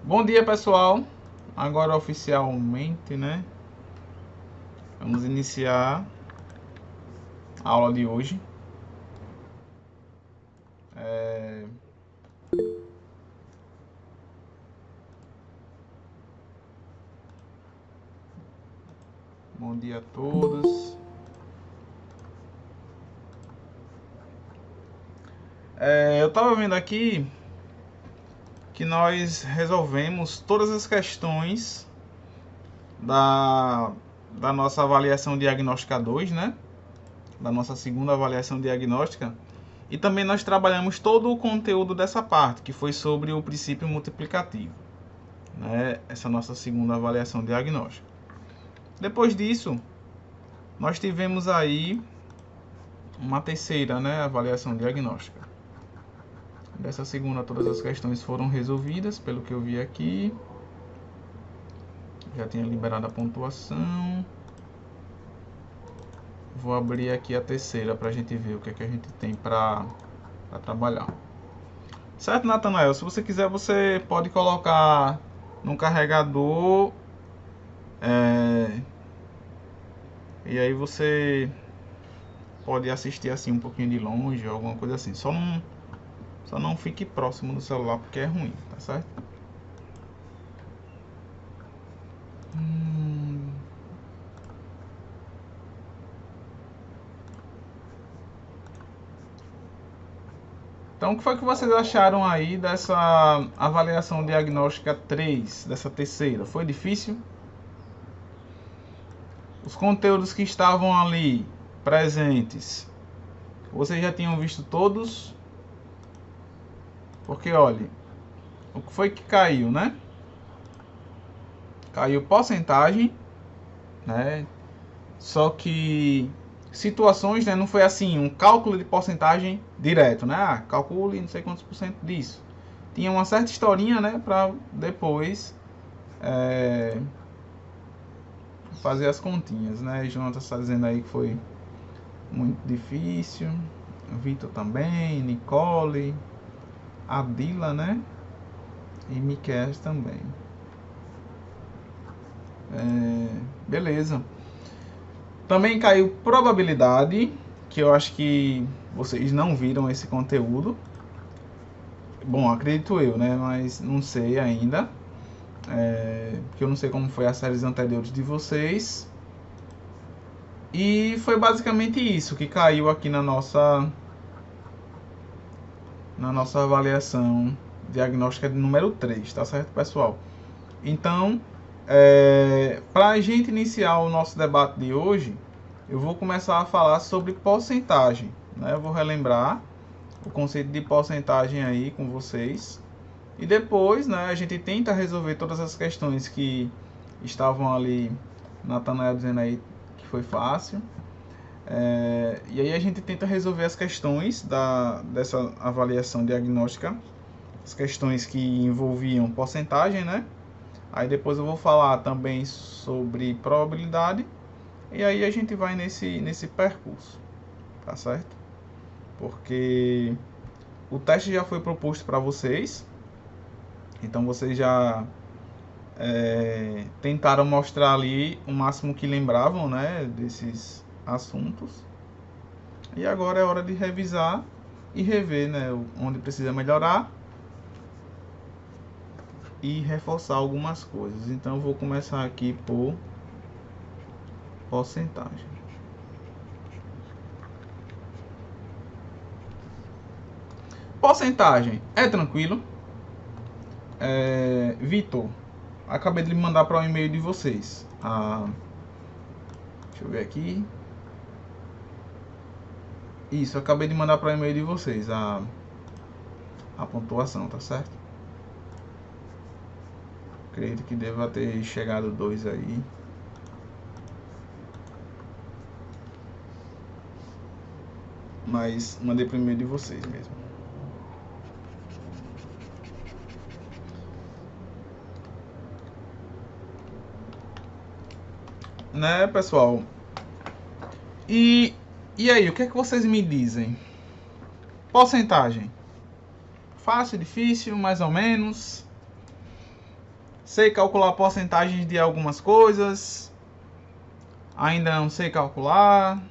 Bom dia, pessoal. Agora oficialmente, né? Vamos iniciar a aula de hoje. Bom dia a todos. Eu estava vendo aqui que nós resolvemos todas as questões da nossa avaliação diagnóstica 2, né? Da nossa segunda avaliação diagnóstica. E também nós trabalhamos todo o conteúdo dessa parte, que foi sobre o princípio multiplicativo, né? Essa nossa segunda avaliação diagnóstica. Depois disso, nós tivemos aí uma terceira, né, avaliação diagnóstica. Dessa segunda, todas as questões foram resolvidas, pelo que eu vi aqui. Já tinha liberado a pontuação. Vou abrir aqui a terceira para a gente ver o que é que a gente tem para trabalhar. Certo, Natanael? Se você quiser, você pode colocar no carregador. E aí você pode assistir assim um pouquinho de longe, alguma coisa assim. Só não fique próximo do celular porque é ruim, tá certo? Então, o que foi que vocês acharam aí dessa avaliação diagnóstica 3, dessa terceira? Foi difícil? Os conteúdos que estavam ali presentes, vocês já tinham visto todos? Porque, olha, o que foi que caiu, né? Caiu porcentagem, né? Só que situações, né? Não foi assim, um cálculo de porcentagem direto, né? Ah, calcule não sei quantos por cento disso. Tinha uma certa historinha, né? Para depois fazer as continhas, né? Jonathan está dizendo aí que foi muito difícil. Vitor também, Nicole, Adila, né? E Miquel também. Beleza. Também caiu probabilidade, que eu acho que vocês não viram esse conteúdo. Bom, acredito eu, né? Mas não sei ainda. Porque eu não sei como foi as séries anteriores de vocês. E foi basicamente isso que caiu aqui na nossa avaliação diagnóstica de número 3, tá certo, pessoal? Então, para a gente iniciar o nosso debate de hoje, eu vou começar a falar sobre porcentagem, né? Eu vou relembrar o conceito de porcentagem aí com vocês. E depois, né, a gente tenta resolver todas as questões que estavam ali, Natanael dizendo aí que foi fácil. E aí a gente tenta resolver as questões dessa avaliação diagnóstica, as questões que envolviam porcentagem, né? Aí depois eu vou falar também sobre probabilidade. E aí a gente vai nesse percurso, tá certo? Porque o teste já foi proposto para vocês. Então vocês já tentaram mostrar ali o máximo que lembravam, né, desses assuntos. E agora é hora de revisar e rever, né, onde precisa melhorar e reforçar algumas coisas. Então eu vou começar aqui por porcentagem. Porcentagem é tranquilo. Vitor, acabei de mandar para o e-mail de vocês. Deixa eu ver aqui. Isso, acabei de mandar para o e-mail de vocês a pontuação, tá certo? Acredito que deva ter chegado 2 aí. Mas mandei para o e-mail de vocês mesmo. Né, pessoal? E aí, o que é que vocês me dizem? Porcentagem. Fácil, difícil, mais ou menos? Sei calcular porcentagens de algumas coisas. Ainda não sei calcular,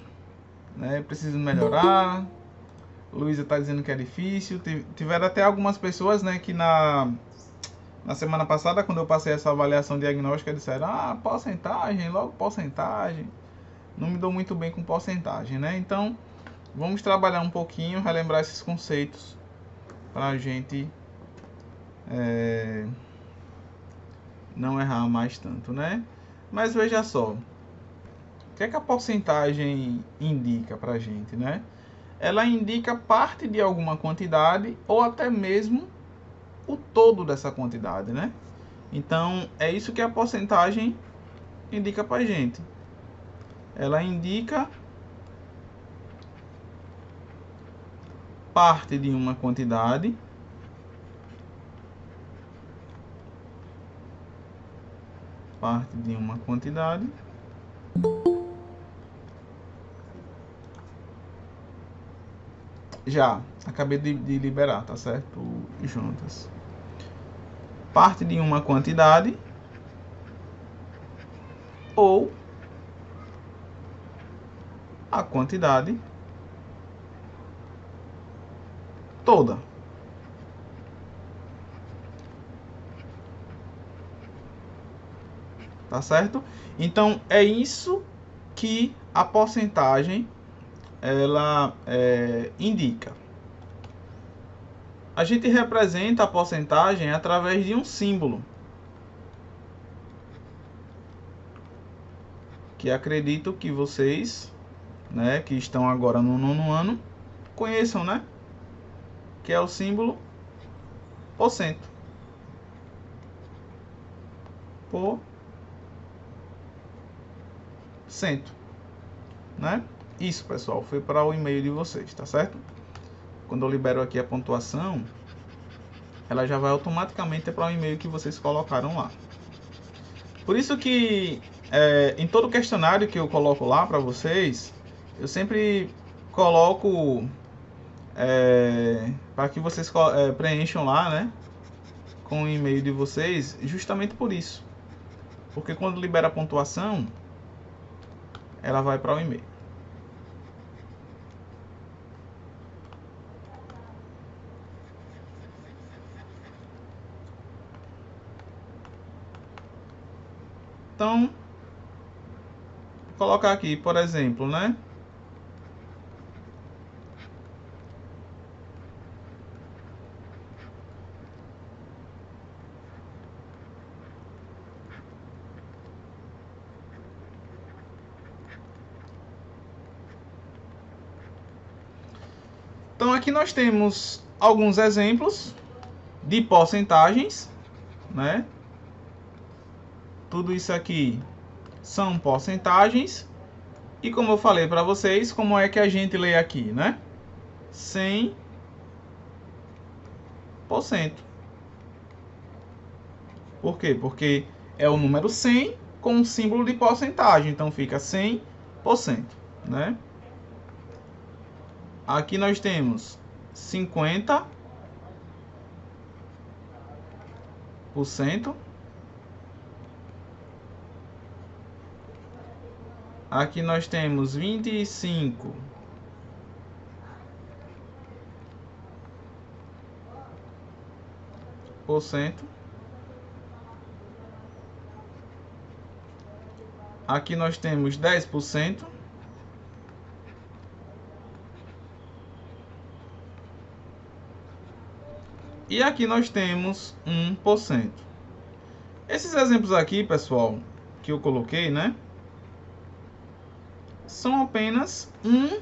né? Preciso melhorar. Luísa está dizendo que é difícil. Tiveram até algumas pessoas, né, que na semana passada, quando eu passei essa avaliação diagnóstica, disseram: ah, porcentagem, logo porcentagem. Não me dou muito bem com porcentagem, né? Então, vamos trabalhar um pouquinho, relembrar esses conceitos para a gente não errar mais tanto, né? Mas veja só, o que é que a porcentagem indica para a gente, né? Ela indica parte de alguma quantidade ou até mesmo o todo dessa quantidade, né? Então, é isso que a porcentagem indica para a gente. Ela indica parte de uma quantidade já acabei de liberar, tá certo, Juntas? Parte de uma quantidade ou a quantidade toda. Tá certo? Então é isso que a porcentagem ela indica. A gente representa a porcentagem através de um símbolo, que acredito que vocês, né, que estão agora no 9º ano, conheçam, né? Que é o símbolo porcento. Por cento, né? Isso, pessoal, foi para o e-mail de vocês, tá certo? Quando eu libero aqui a pontuação, ela já vai automaticamente para o e-mail que vocês colocaram lá. Por isso que em todo questionário que eu coloco lá para vocês, eu sempre coloco para que vocês preencham lá, né, com o e-mail de vocês, justamente por isso. Porque quando libera a pontuação, ela vai para o e-mail. Então, vou colocar aqui, por exemplo, né? Então aqui nós temos alguns exemplos de porcentagens, né? Tudo isso aqui são porcentagens. E como eu falei para vocês, como é que a gente lê aqui, né? 100%. Por quê? Porque é o número 100 com um símbolo de porcentagem. Então fica 100%, né? Aqui nós temos 50%. Aqui nós temos 25%. Aqui nós temos 10%. E aqui nós temos 1%. Esses exemplos aqui, pessoal, que eu coloquei, né? São apenas um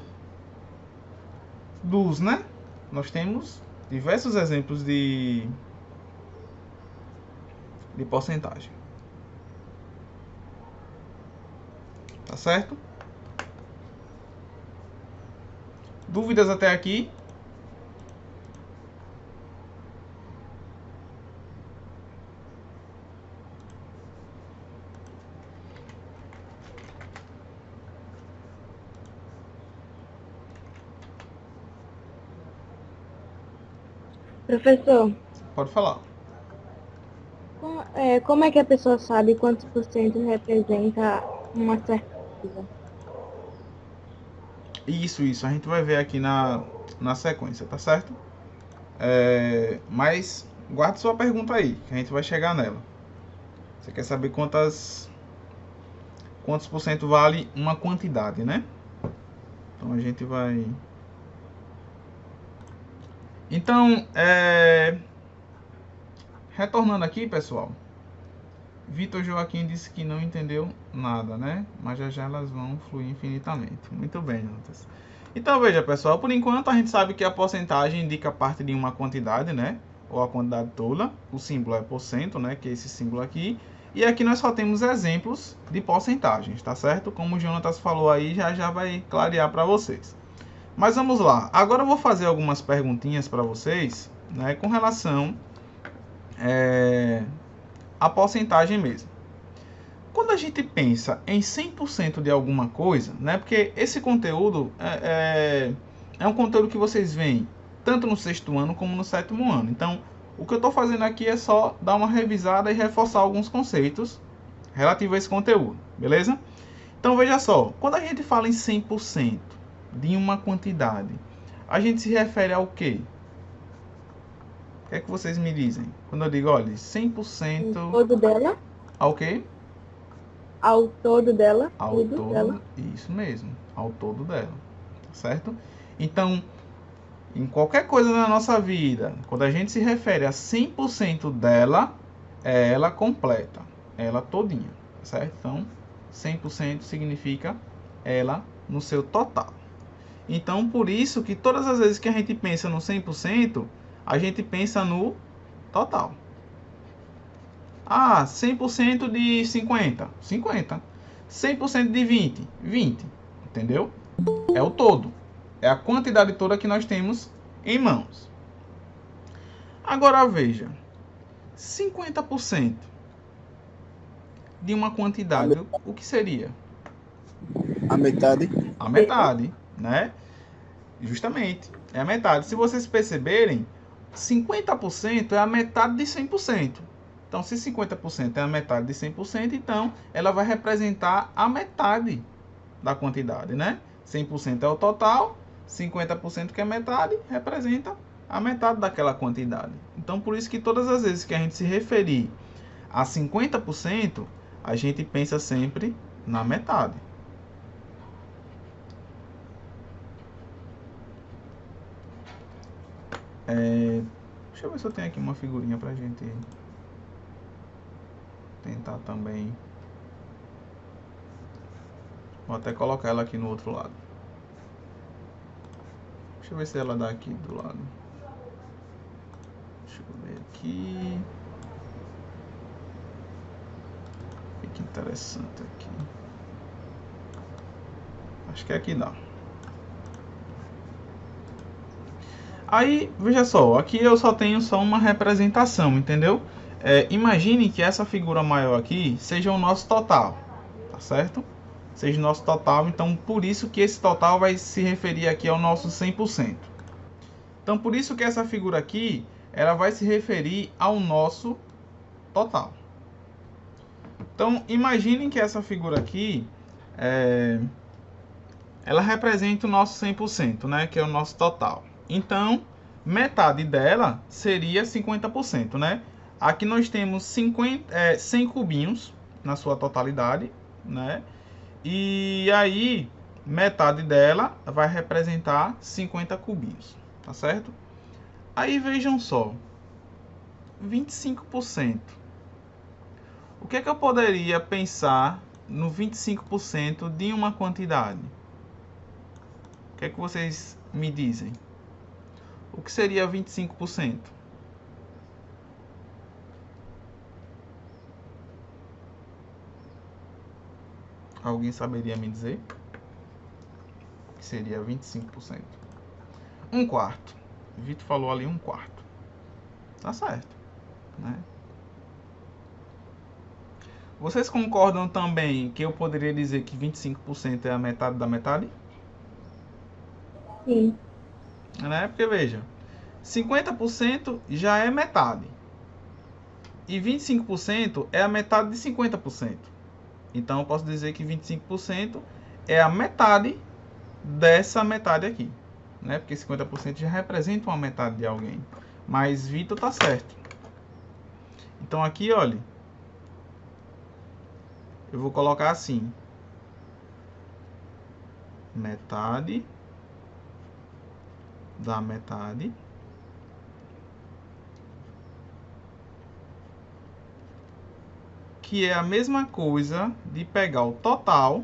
dos, né? Nós temos diversos exemplos de porcentagem. Tá certo? Dúvidas até aqui? Professor, Pode falar. Como é que a pessoa sabe quantos por cento representa uma certa coisa? Isso. A gente vai ver aqui na sequência, tá certo? Mas guarde sua pergunta aí, que a gente vai chegar nela. Você quer saber quantos por cento vale uma quantidade, né? Então a gente vai... Então, retornando aqui, pessoal. Vitor Joaquim disse que não entendeu nada, né? Mas já elas vão fluir infinitamente. Muito bem, Jonas. Então, veja, pessoal. Por enquanto, a gente sabe que a porcentagem indica parte de uma quantidade, né? Ou a quantidade toda. O símbolo é porcento, né? Que é esse símbolo aqui. E aqui nós só temos exemplos de porcentagens, tá certo? Como o Jonatas falou aí, já vai clarear para vocês. Mas vamos lá. Agora eu vou fazer algumas perguntinhas para vocês, né? Com relação à porcentagem mesmo. Quando a gente pensa em 100% de alguma coisa, né? Porque esse conteúdo é um conteúdo que vocês veem tanto no sexto ano como no sétimo ano. Então, o que eu estou fazendo aqui é só dar uma revisada e reforçar alguns conceitos relativos a esse conteúdo, beleza? Então, veja só, quando a gente fala em 100% de uma quantidade, a gente se refere ao quê? O que é que vocês me dizem? Quando eu digo, olha, 100% O todo dela? ao quê? Ao todo dela? Ao Tudo todo, dela? isso mesmo, ao todo dela, certo? Então, em qualquer coisa na nossa vida, quando a gente se refere a 100% dela, é ela completa, ela todinha, certo? Então, 100% significa ela no seu total. Então, por isso que todas as vezes que a gente pensa no 100%, a gente pensa no total. Ah, 100% de 50, 50. 100% de 20, 20. Entendeu? É o todo. É a quantidade toda que nós temos em mãos. Agora veja. 50% de uma quantidade, o que seria? A metade. A metade, né? Justamente, é a metade. Se vocês perceberem, 50% é a metade de 100%. Então, se 50% é a metade de 100%, então ela vai representar a metade da quantidade, né? 100% é o total, 50% que é metade, representa a metade daquela quantidade. Então, por isso que todas as vezes que a gente se referir a 50%, a gente pensa sempre na metade. Deixa eu ver se eu tenho aqui uma figurinha pra gente tentar também. Vou até colocar ela aqui no outro lado. Deixa eu ver se ela dá aqui do lado. Deixa eu ver aqui. Fica interessante aqui. Acho que aqui dá. Aí, veja só, aqui eu só tenho uma representação, entendeu? Imagine que essa figura maior aqui seja o nosso total, tá certo? Seja o nosso total, então por isso que esse total vai se referir aqui ao nosso 100%. Então por isso que essa figura aqui, ela vai se referir ao nosso total. Então imaginem que essa figura aqui, ela representa o nosso 100%, né? Que é o nosso total. Então, metade dela seria 50%, né? Aqui nós temos 100 cubinhos na sua totalidade, né? E aí, metade dela vai representar 50 cubinhos, tá certo? Aí vejam só, 25%. O que é que eu poderia pensar no 25% de uma quantidade? O que é que vocês me dizem? O que seria 25%? Alguém saberia me dizer? O que seria 25%? Um quarto. O Vitor falou ali um quarto. Tá certo, né? Vocês concordam também que eu poderia dizer que 25% é a metade da metade? Sim. Né? Porque veja, 50% já é metade. E 25% é a metade de 50%. Então, eu posso dizer que 25% é a metade dessa metade aqui, né? Porque 50% já representa uma metade de alguém. Mas Vitor tá certo. Então, aqui, olha, eu vou colocar assim: metade da metade que é a mesma coisa de pegar o total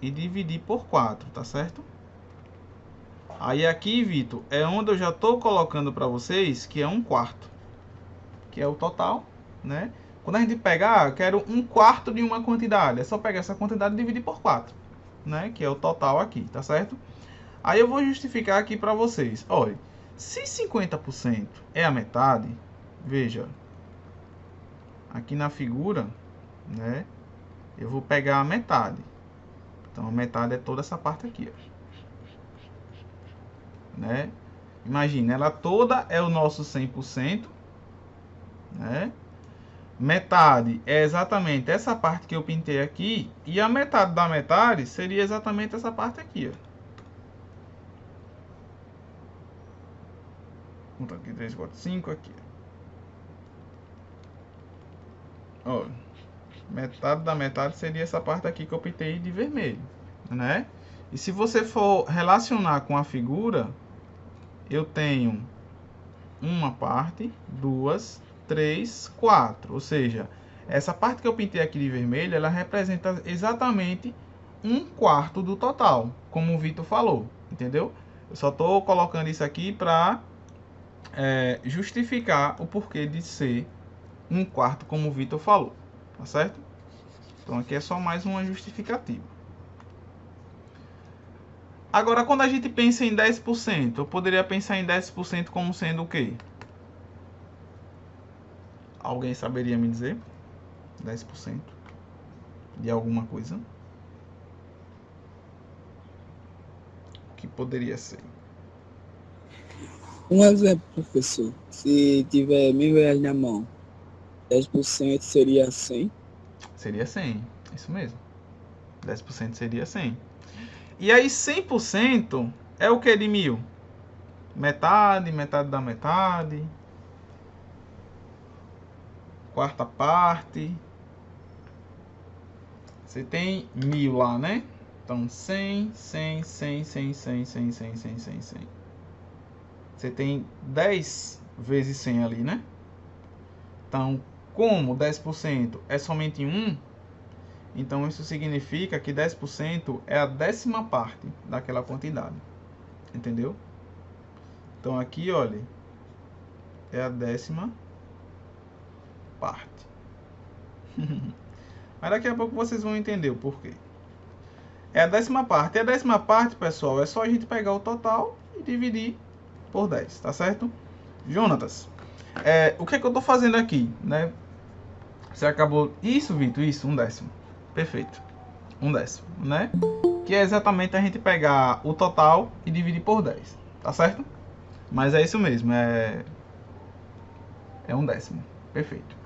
e dividir por 4, tá certo? Aí aqui, Vitor, é onde eu já estou colocando para vocês que é 1/4, que é o total, né? Quando a gente pegar, eu quero 1/4 de uma quantidade, é só pegar essa quantidade e dividir por 4, né? Que é o total aqui, tá certo? Aí eu vou justificar aqui para vocês. Olha, se 50% é a metade, veja, aqui na figura, né? Eu vou pegar a metade. Então, a metade é toda essa parte aqui, ó. Né? Imagina, ela toda é o nosso 100%, né? Metade é exatamente essa parte que eu pintei aqui, e a metade da metade seria exatamente essa parte aqui, ó. Conta aqui, 3, 4, 5 aqui. Ó, metade da metade seria essa parte aqui que eu pintei de vermelho, né? E se você for relacionar com a figura, eu tenho uma parte, 2, 3, 4. Ou seja, essa parte que eu pintei aqui de vermelho, ela representa exatamente 1/4 do total, como o Vitor falou, entendeu? Eu só estou colocando isso aqui para justificar o porquê de ser 1/4, como o Vitor falou, tá certo? Então aqui é só mais uma justificativa. Agora, quando a gente pensa em 10%, eu poderia pensar em 10% como sendo o quê? Alguém saberia me dizer? 10% de alguma coisa? O que poderia ser? Um exemplo, professor. Se tiver R$ 1.000 na mão, 10% seria 100. Seria 100, isso mesmo. 10% seria 100. E aí 100% é o que de 1.000? Metade, metade da metade. Quarta parte. Você tem 1.000 lá, né? Então 100, 100, 100, 100, 100, 100, 100, 100, 100, 100. Você tem 10 vezes 100 ali, né? Então, como 10% é somente 1, então isso significa que 10% é a 10ª parte daquela quantidade. Entendeu? Então aqui, olha, é a 10ª parte. Mas daqui a pouco vocês vão entender o porquê. É a 10ª parte. E a 10ª parte, pessoal, é só a gente pegar o total e dividir por 10, tá certo? Jonatas, o que é que eu tô fazendo aqui, né? Você acabou... Isso, Vitor, isso, 1/10. Perfeito. 1/10, né? Que é exatamente a gente pegar o total e dividir por 10, tá certo? Mas é isso mesmo, é 1/10. Perfeito.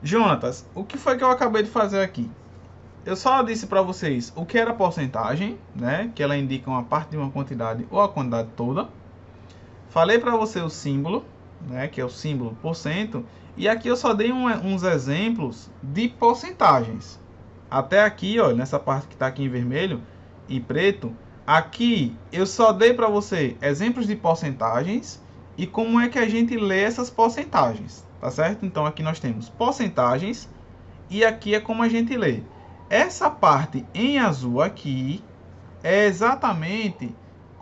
Jonatas, o que foi que eu acabei de fazer aqui? Eu só disse para vocês o que era porcentagem, né? Que ela indica uma parte de uma quantidade ou a quantidade toda. Falei para você o símbolo, né? Que é o símbolo %. E aqui eu só dei uns exemplos de porcentagens. Até aqui, ó, nessa parte que está aqui em vermelho e preto, aqui eu só dei para você exemplos de porcentagens e como é que a gente lê essas porcentagens, tá certo? Então aqui nós temos porcentagens e aqui é como a gente lê. Essa parte em azul aqui é exatamente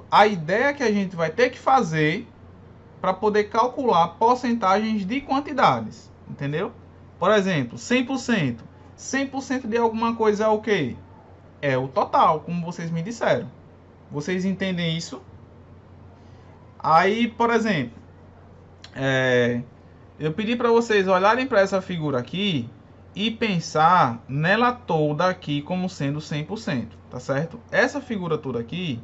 a ideia que a gente vai ter que fazer para poder calcular porcentagens de quantidades, entendeu? Por exemplo, 100%. 100% de alguma coisa é o quê? É o total, como vocês me disseram. Vocês entendem isso? Aí, por exemplo, eu pedi para vocês olharem para essa figura aqui e pensar nela toda aqui como sendo 100%, tá certo? Essa figura toda aqui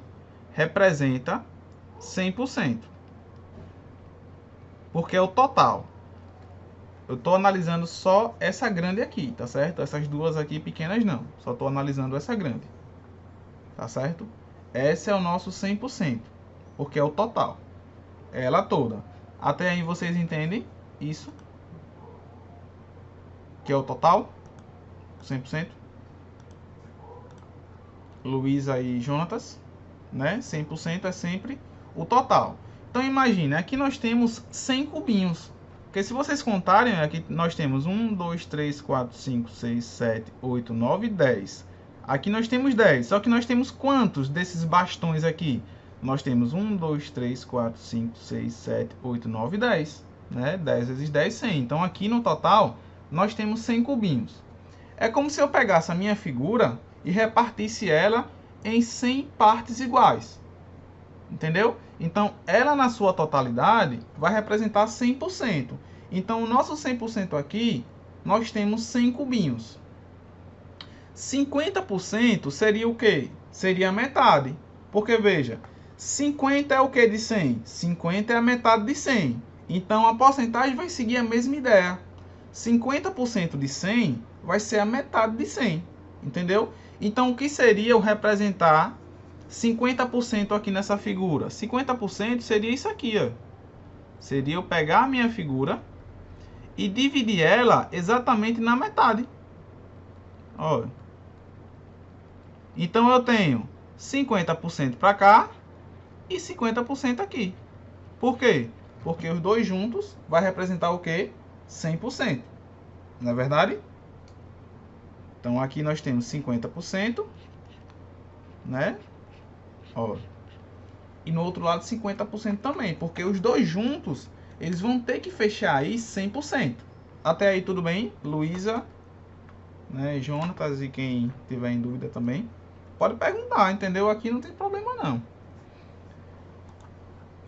representa 100%. porque é o total. Eu estou analisando só essa grande aqui, tá certo? Essas duas aqui pequenas não. Só estou analisando essa grande. Tá certo? Esse é o nosso 100%, porque é o total. É ela toda. Até aí vocês entendem isso? Que é o total? 100%? Luísa e Jonatas, né? 100% é sempre o total. Então imagine, aqui nós temos 100 cubinhos. Porque se vocês contarem, aqui nós temos 1, 2, 3, 4, 5, 6, 7, 8, 9, 10. Aqui nós temos 10. Só que nós temos quantos desses bastões aqui? Nós temos 1, 2, 3, 4, 5, 6, 7, 8, 9, 10. Né? 10 vezes 10, 100. Então aqui no total nós temos 100 cubinhos. É como se eu pegasse a minha figura e repartisse ela em 100 partes iguais. Entendeu? Então, ela na sua totalidade vai representar 100%. Então, o nosso 100% aqui, nós temos 100 cubinhos. 50% seria o quê? Seria a metade. Porque, veja, 50 é o que de 100? 50 é a metade de 100. Então, a porcentagem vai seguir a mesma ideia. 50% de 100 vai ser a metade de 100. Entendeu? Então, o que seria eu representar 50% aqui nessa figura? 50% seria isso aqui, ó. Seria eu pegar a minha figura e dividir ela exatamente na metade. Ó. Então eu tenho 50% para cá e 50% aqui. Por quê? Porque os dois juntos vai representar o quê? 100%. Não é verdade? Então aqui nós temos 50%, né? Ó. E no outro lado 50% também, porque os dois juntos, eles vão ter que fechar aí 100%. Até aí tudo bem? Luísa, né, Jonatas e quem tiver em dúvida também, pode perguntar, entendeu? Aqui não tem problema não.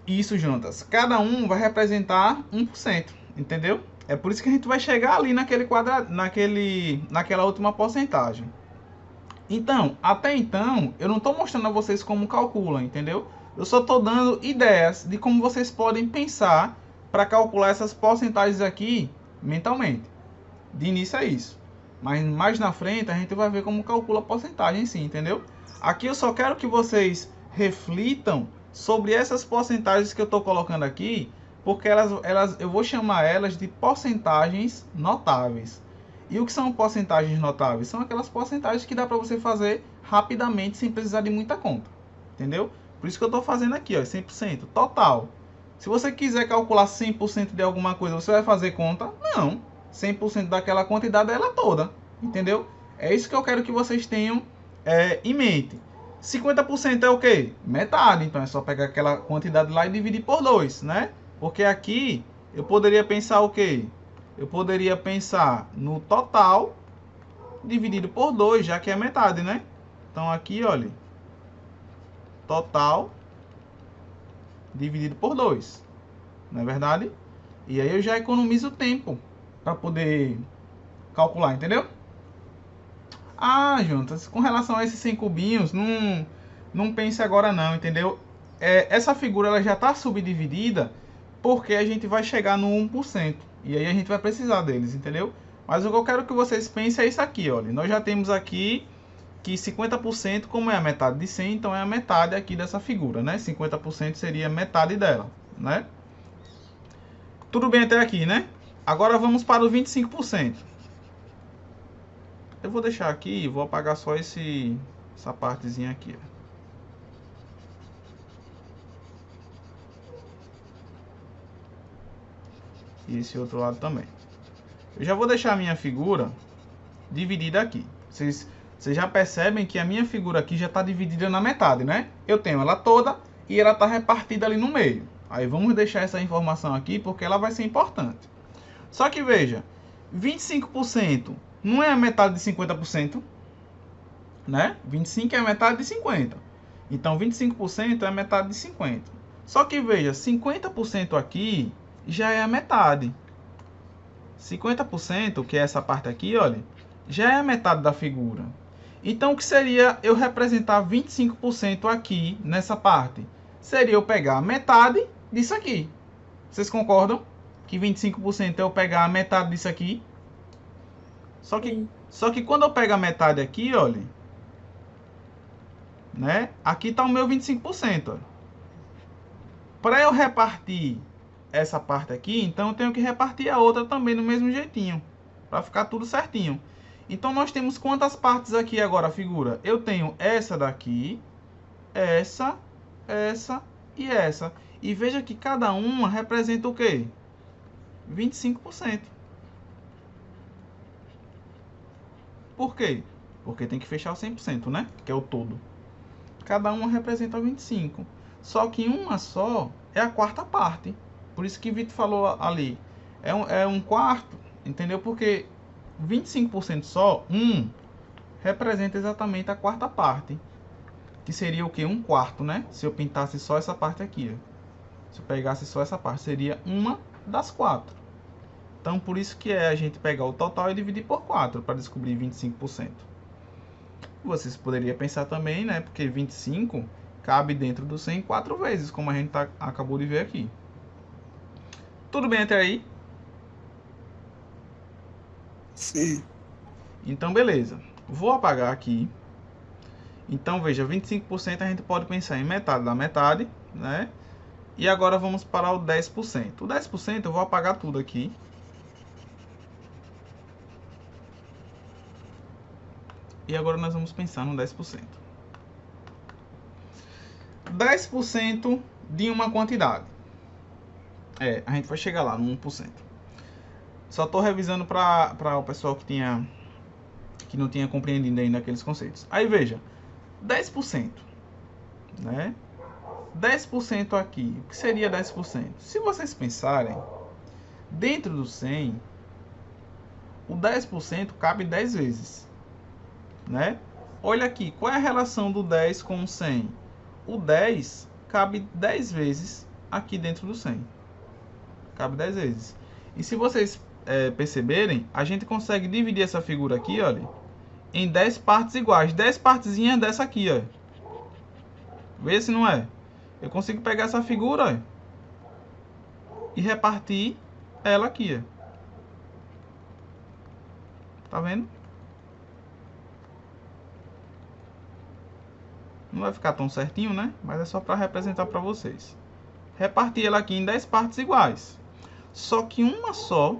Isso, Jonatas. Cada um vai representar 1%, entendeu? É por isso que a gente vai chegar ali naquele quadrado, naquela última porcentagem. Então, até então, eu não estou mostrando a vocês como calcula, entendeu? Eu só estou dando ideias de como vocês podem pensar para calcular essas porcentagens aqui mentalmente. De início é isso. Mas mais na frente a gente vai ver como calcula a porcentagem sim, entendeu? Aqui eu só quero que vocês reflitam sobre essas porcentagens que eu estou colocando aqui, porque eu vou chamar elas de porcentagens notáveis. E o que são porcentagens notáveis? São aquelas porcentagens que dá para você fazer rapidamente sem precisar de muita conta. Entendeu? Por isso que eu estou fazendo aqui, ó, 100% total. Se você quiser calcular 100% de alguma coisa, você vai fazer conta? Não. 100% daquela quantidade é ela toda. Entendeu? É isso que eu quero que vocês tenham em mente. 50% é o quê? Metade. Então é só pegar aquela quantidade lá e dividir por 2, né? Porque aqui eu poderia pensar o quê? Eu poderia pensar no total dividido por 2, já que é metade, né? Então aqui, olha, total dividido por 2, não é verdade? E aí eu já economizo tempo para poder calcular, entendeu? Ah, Juntas, com relação a esses 100 cubinhos, não pense agora não, entendeu? Essa figura ela já está subdividida porque a gente vai chegar no 1%. E aí a gente vai precisar deles, entendeu? Mas o que eu quero que vocês pensem é isso aqui, olha. Nós já temos aqui que 50%, como é a metade de 100, então é a metade aqui dessa figura, né? 50% seria metade dela, né? Tudo bem até aqui, né? Agora vamos para o 25%. Eu vou deixar aqui, vou apagar só essa partezinha aqui, ó. E esse outro lado também. Eu já vou deixar a minha figura dividida aqui. Vocês já percebem que a minha figura aqui já está dividida na metade, né? Eu tenho ela toda e ela está repartida ali no meio. Aí vamos deixar essa informação aqui porque ela vai ser importante. Só que veja, 25% não é a metade de 50%, né? 25% é a metade de 50%. Então 25% é a metade de 50%. Só que veja, 50% aqui já é a metade. 50%, que é essa parte aqui, olha, já é a metade da figura. Então, o que seria eu representar 25% aqui nessa parte? Seria eu pegar a metade disso aqui. Vocês concordam? Que 25% é eu pegar a metade disso aqui. Só que quando eu pego a metade aqui, olha, né? Aqui tá o meu 25%. Para eu repartir essa parte aqui, então eu tenho que repartir a outra também do mesmo jeitinho, para ficar tudo certinho. Então nós temos quantas partes aqui agora a figura? Eu tenho essa daqui, essa e essa. E veja que cada uma representa o quê? 25%. Por quê? Porque tem que fechar o 100%, né? Que é o todo. Cada uma representa 25%. Só que uma só é a quarta parte. Por isso que Vitor falou ali. É um quarto, entendeu? Porque 25% só, representa exatamente a quarta parte. Que seria o quê? Um quarto, né? Se eu pintasse só essa parte aqui. Ó. Se eu pegasse só essa parte, seria uma das 4. Então, por isso que é a gente pegar o total e dividir por 4 para descobrir 25%. Vocês poderiam pensar também, né? Porque 25 cabe dentro do 100 4 vezes, como a gente acabou de ver aqui. Tudo bem até aí? Sim. Então, beleza. Vou apagar aqui. Então, veja, 25% a gente pode pensar em metade da metade, né? E agora vamos para o 10%. O 10% eu vou apagar tudo aqui. E agora nós vamos pensar no 10%. 10% de uma quantidade. A gente vai chegar lá no 1%. Só estou revisando para o pessoal que não tinha compreendido ainda aqueles conceitos. Aí veja, 10%, né? 10% aqui, o que seria 10%? Se vocês pensarem, dentro do 100, o 10% cabe 10 vezes, né? Olha aqui, qual é a relação do 10 com o 100? O 10 cabe 10 vezes aqui dentro do 100. Cabe 10 vezes. E se vocês perceberem, a gente consegue dividir essa figura aqui, olha, em 10 partes iguais. 10 partezinhas dessa aqui, ó. Vê se não é. Eu consigo pegar essa figura, ó, e repartir ela aqui, ó. Tá vendo? Não vai ficar tão certinho, né? Mas é só para representar para vocês. Repartir ela aqui em 10 partes iguais. Só que uma só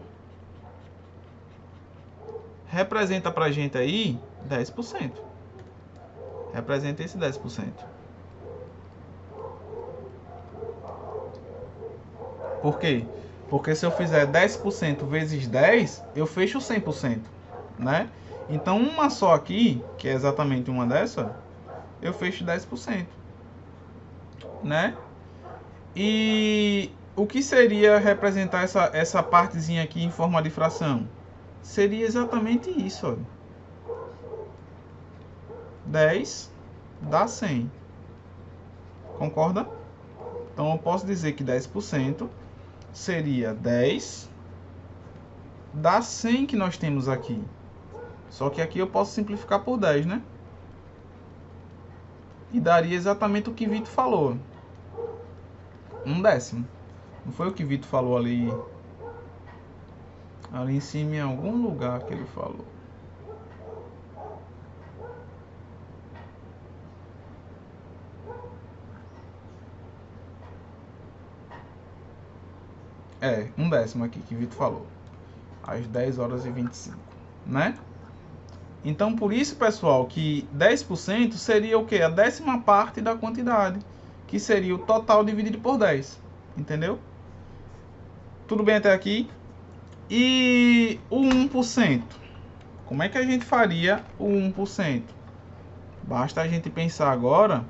representa pra gente aí 10%. Representa esse 10%. Por quê? Porque se eu fizer 10% vezes 10, eu fecho 100%, né? Então uma só aqui, que é exatamente uma dessa, eu fecho 10%, né? E o que seria representar essa partezinha aqui em forma de fração? Seria exatamente isso, olha. 10 dá 100. Concorda? Então eu posso dizer que 10% seria 10 dá 100 que nós temos aqui. Só que aqui eu posso simplificar por 10, né? E daria exatamente o que Vitor falou. 1/10. Não foi o que Vitor falou ali em cima em algum lugar que ele falou. É, 1/10 aqui que Vitor falou. Às 10 horas e 25, né? Então, por isso, pessoal, que 10% seria o quê? A 10ª parte da quantidade, que seria o total dividido por 10. Entendeu? Tudo bem até aqui? E o 1%? Como é que a gente faria o 1%? Basta a gente pensar agora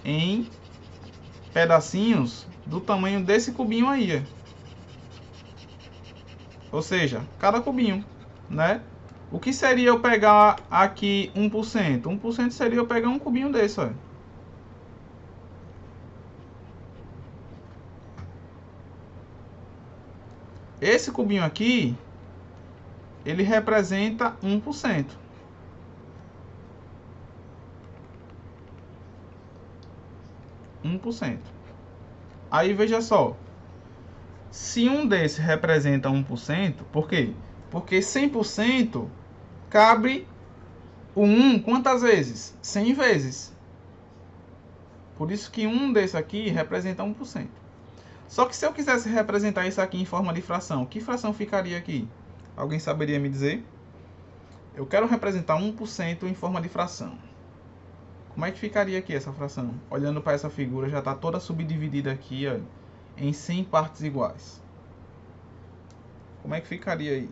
em pedacinhos do tamanho desse cubinho aí. Ou seja, cada cubinho, né? O que seria eu pegar aqui 1%? 1% seria eu pegar um cubinho desse, ó. Esse cubinho aqui, ele representa 1%. 1%. Aí veja só. Se um desses representa 1%, por quê? Porque 100% cabe o 1 quantas vezes? 100 vezes. Por isso que um desse aqui representa 1%. Só que se eu quisesse representar isso aqui em forma de fração, que fração ficaria aqui? Alguém saberia me dizer? Eu quero representar 1% em forma de fração. Como é que ficaria aqui essa fração? Olhando para essa figura, já está toda subdividida aqui, ó, em 100 partes iguais. Como é que ficaria aí?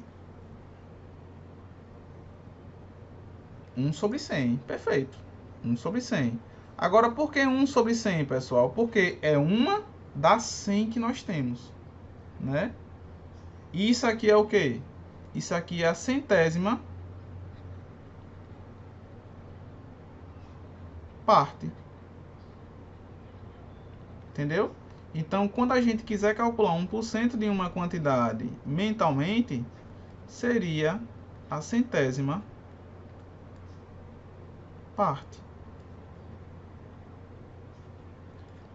1 sobre 100. Perfeito. 1 sobre 100. Agora, por que 1 sobre 100, pessoal? Porque é uma das 100 que nós temos, né? E isso aqui é o quê? Isso aqui é a centésima parte. Entendeu? Então, quando a gente quiser calcular 1% de uma quantidade mentalmente, seria a centésima parte.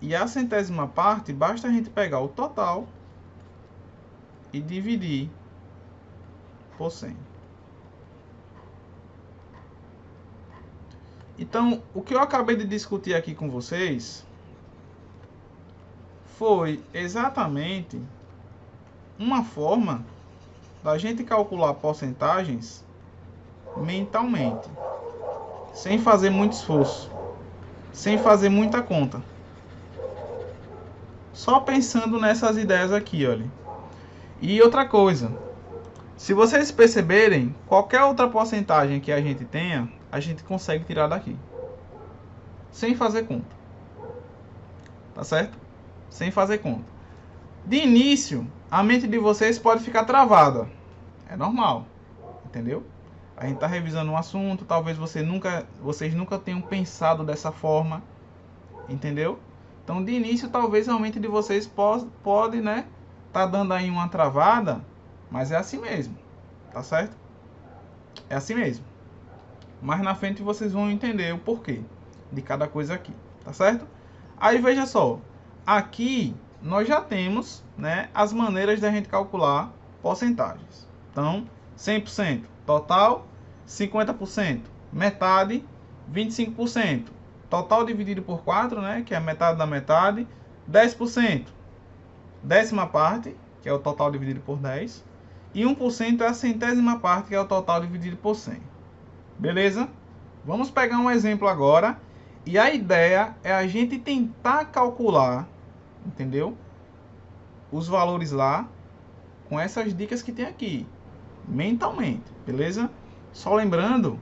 E a centésima parte, basta a gente pegar o total e dividir por 100. Então, o que eu acabei de discutir aqui com vocês foi exatamente uma forma da gente calcular porcentagens mentalmente, sem fazer muito esforço, sem fazer muita conta. Só pensando nessas ideias aqui, olha. E outra coisa, se vocês perceberem, qualquer outra porcentagem que a gente tenha, a gente consegue tirar daqui. Sem fazer conta. Tá certo? Sem fazer conta. De início, a mente de vocês pode ficar travada. É normal. Entendeu? A gente está revisando um assunto, talvez vocês nunca tenham pensado dessa forma. Entendeu? Então, de início, talvez a mente de vocês pode, né, tá dando aí uma travada, mas é assim mesmo. Tá certo? É assim mesmo. Mais na frente vocês vão entender o porquê de cada coisa aqui, tá certo? Aí veja só, aqui nós já temos, né, as maneiras da gente calcular porcentagens. Então, 100% total, 50% metade, 25% total dividido por 4, né, que é a metade da metade, 10% décima parte, que é o total dividido por 10, e 1% é a centésima parte, que é o total dividido por 100. Beleza? Vamos pegar um exemplo agora. E a ideia é a gente tentar calcular, entendeu? Os valores lá com essas dicas que tem aqui, mentalmente, beleza? Só lembrando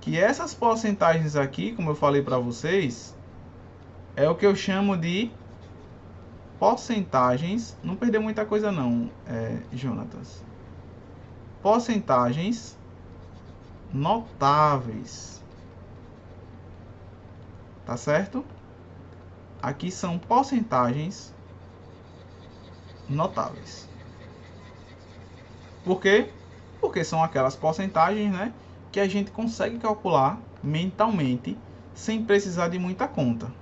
que essas porcentagens aqui, como eu falei para vocês, é o que eu chamo de porcentagens. Não perdeu muita coisa não, Jonatas. Porcentagens notáveis. Tá certo? Aqui são porcentagens notáveis. Por quê? Porque são aquelas porcentagens, né, que a gente consegue calcular mentalmente sem precisar de muita conta.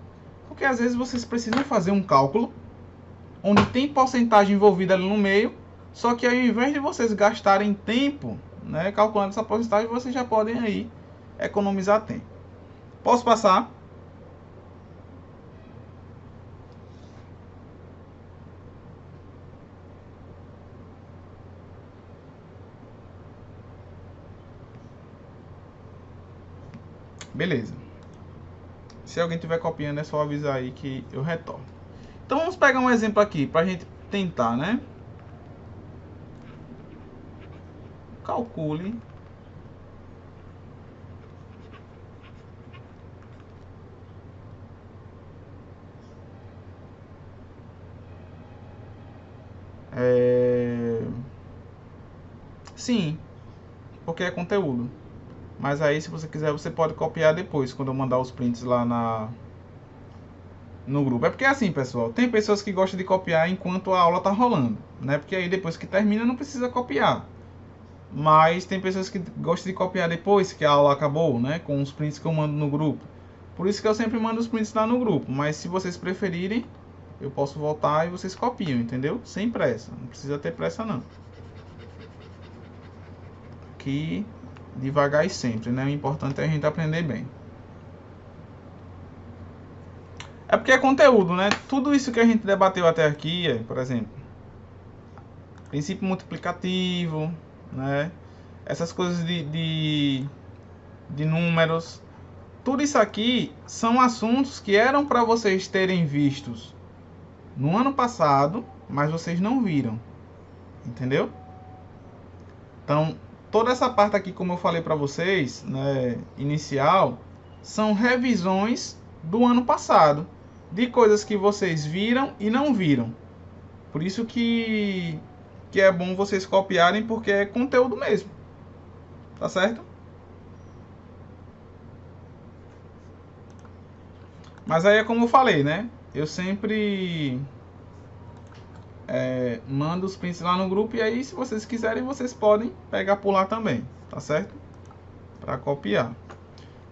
Porque às vezes vocês precisam fazer um cálculo onde tem porcentagem envolvida ali no meio, só que ao invés de vocês gastarem tempo, né, calculando essa porcentagem, vocês já podem aí economizar tempo. Posso passar? Beleza. Se alguém estiver copiando, é só avisar aí que eu retorno. Então vamos pegar um exemplo aqui para a gente tentar, né? Calcule sim, porque é conteúdo. Mas aí, se você quiser, você pode copiar depois, quando eu mandar os prints lá no grupo. É porque assim, pessoal, tem pessoas que gostam de copiar enquanto a aula tá rolando, né? Porque aí depois que termina não precisa copiar. Mas tem pessoas que gostam de copiar depois que a aula acabou, né? Com os prints que eu mando no grupo. Por isso que eu sempre mando os prints lá no grupo. Mas se vocês preferirem, eu posso voltar e vocês copiam, entendeu? Sem pressa, não precisa ter pressa não. Aqui, devagar e sempre, né? O importante é a gente aprender bem. É porque é conteúdo, né? Tudo isso que a gente debateu até aqui, por exemplo, princípio multiplicativo, né? Essas coisas de números, tudo isso aqui são assuntos que eram para vocês terem vistos no ano passado, mas vocês não viram, entendeu? Então, toda essa parte aqui, como eu falei para vocês, né, inicial, são revisões do ano passado, de coisas que vocês viram e não viram. Por isso que é bom vocês copiarem, porque é conteúdo mesmo. Tá certo? Mas aí é como eu falei, né? Eu sempre mando os prints lá no grupo, e aí se vocês quiserem, vocês podem pegar por lá também, tá certo? Para copiar.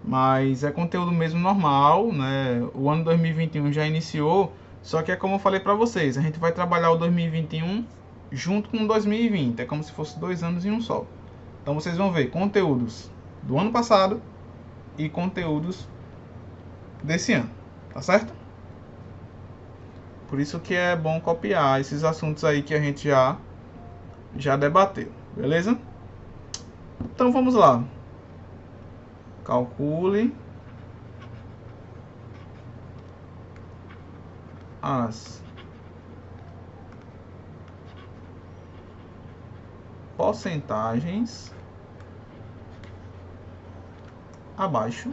Mas é conteúdo mesmo normal, né? O ano 2021 já iniciou, só que é como eu falei para vocês, a gente vai trabalhar o 2021 junto com o 2020, é como se fosse 2 anos em um só. Então vocês vão ver conteúdos do ano passado e conteúdos desse ano, tá certo? Por isso que é bom copiar esses assuntos aí que a gente já debateu, beleza? Então vamos lá. Calcule as porcentagens abaixo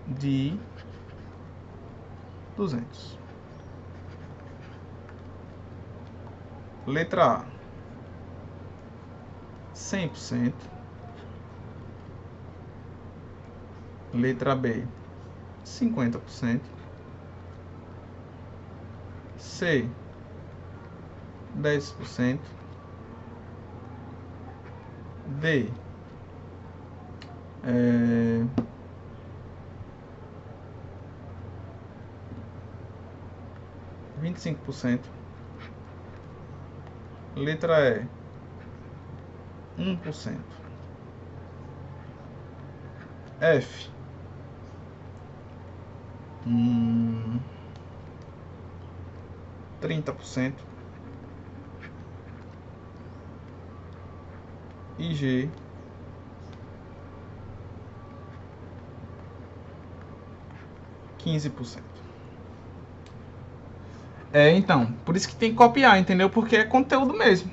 de 200. Letra A, 100%. Letra B, 50%. C, 10%. D, 25%. Letra E, 1%. F, 30%. E G, 15%. Então, por isso que tem que copiar, entendeu? Porque é conteúdo mesmo.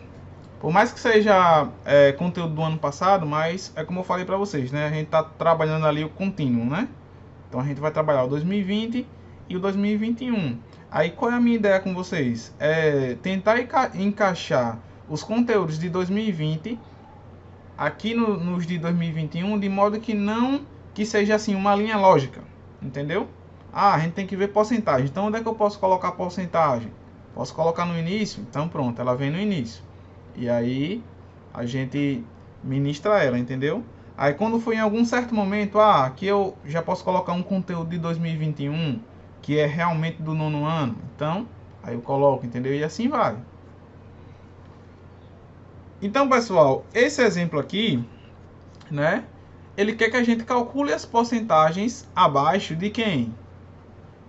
Por mais que seja conteúdo do ano passado, mas é como eu falei para vocês, né? A gente tá trabalhando ali o contínuo, né? Então a gente vai trabalhar o 2020 e o 2021. Aí qual é a minha ideia com vocês? É tentar encaixar os conteúdos de 2020 aqui nos de 2021, de modo que não que seja assim uma linha lógica, entendeu? Ah, a gente tem que ver porcentagem. Então onde é que eu posso colocar porcentagem? Posso colocar no início? Então pronto, ela vem no início. E aí a gente ministra ela, entendeu? Aí quando for em algum certo momento, aqui eu já posso colocar um conteúdo de 2021, que é realmente do 9º ano. Então, aí eu coloco, entendeu? E assim vai. Então, pessoal, esse exemplo aqui, né? Ele quer que a gente calcule as porcentagens abaixo de quem?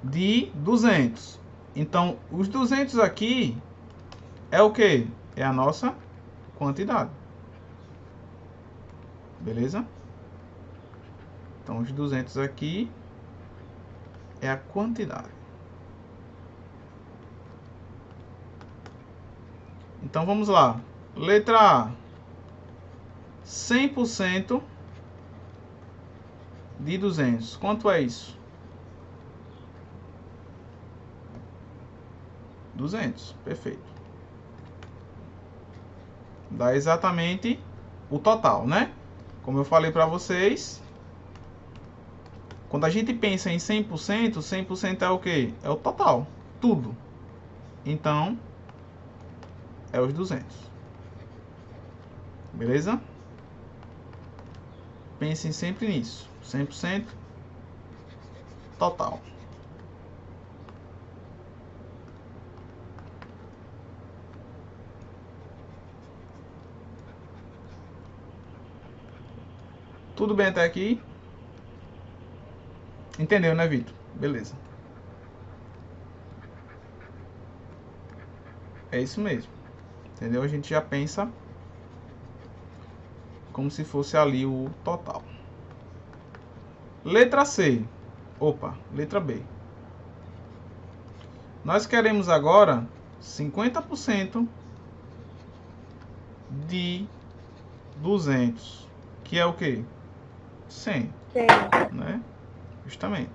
De 200. Então, os 200 aqui é o que? É a nossa quantidade. Beleza? Então, os 200 aqui é a quantidade. Então, vamos lá. Letra A. 100% de 200. Quanto é isso? 200. Perfeito. Dá exatamente o total, né? Como eu falei para vocês, quando a gente pensa em 100%, 100% é o quê? É o total, tudo. Então, é os 200. Beleza? Pensem sempre nisso. 100% total. Tudo bem até aqui? Entendeu, né, Vitor? Beleza. É isso mesmo. Entendeu? A gente já pensa como se fosse ali o total. Letra C. Opa, letra B. Nós queremos agora 50% de 200, que é o quê? 100, né? Justamente.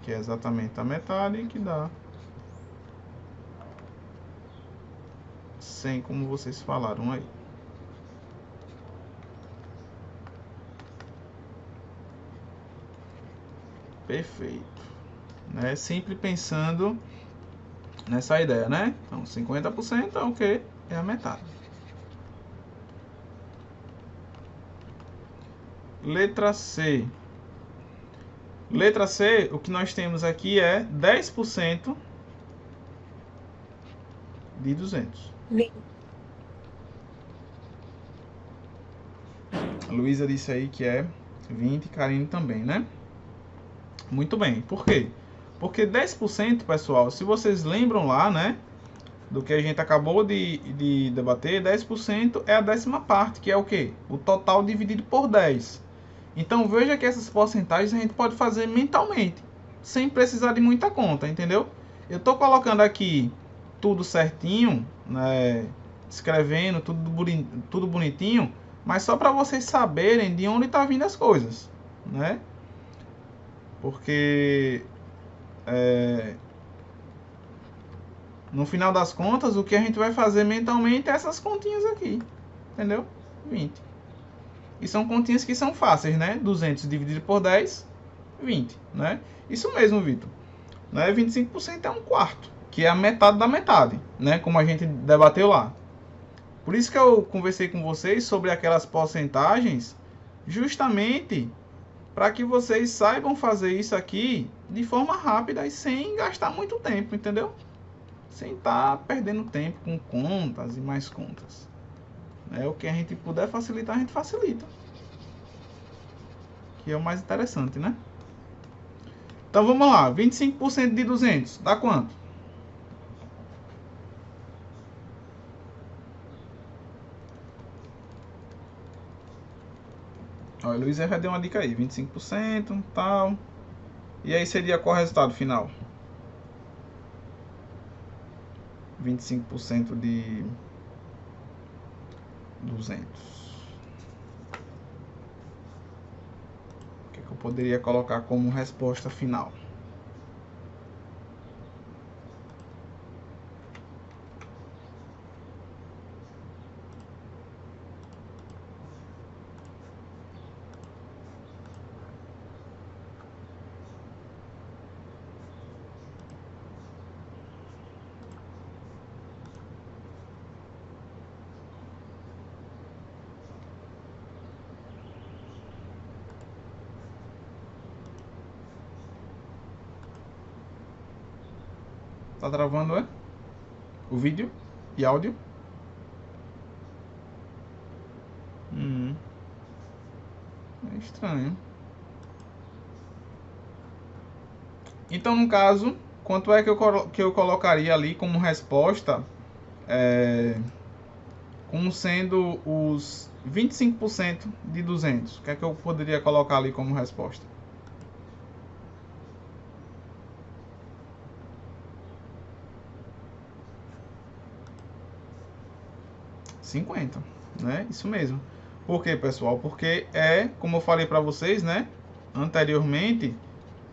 Que é exatamente a metade, que dá 100, como vocês falaram aí. Perfeito. Né? Sempre pensando nessa ideia, né? Então, 50% é o quê? É a metade. Letra C. Letra C, o que nós temos aqui é 10% de 200. 20. A Luísa disse aí que é 20, Karine também, né? Muito bem. Por quê? Porque 10%, pessoal, se vocês lembram lá, né? Do que a gente acabou de debater, 10% é a 10ª parte, que é o quê? O total dividido por 10. Então veja que essas porcentagens a gente pode fazer mentalmente, sem precisar de muita conta, entendeu? Eu estou colocando aqui tudo certinho, né, escrevendo tudo bonitinho, mas só para vocês saberem de onde está vindo as coisas, né? Porque no final das contas, o que a gente vai fazer mentalmente é essas continhas aqui, entendeu? 20. E são continhas que são fáceis, né? 200 dividido por 10, 20, né? Isso mesmo, Vitor. Né? 25% é um quarto, que é a metade da metade, né? Como a gente debateu lá. Por isso que eu conversei com vocês sobre aquelas porcentagens, justamente para que vocês saibam fazer isso aqui de forma rápida e sem gastar muito tempo, entendeu? Sem estar perdendo tempo com contas e mais contas. O que a gente puder facilitar, a gente facilita. Que é o mais interessante, né? Então vamos lá, 25% de 200, dá quanto? Olha, o Luiz já deu uma dica aí, 25%, tal. E aí seria qual o resultado final? 25% de 200. O que eu poderia colocar como resposta final? Tá travando, é? O vídeo e áudio? É estranho. Então, no caso, quanto é que eu colocaria ali como resposta, como sendo os 25% de 200? O que é que eu poderia colocar ali como resposta? 50, né? Isso mesmo. Por quê, pessoal? Porque como eu falei para vocês, né, anteriormente,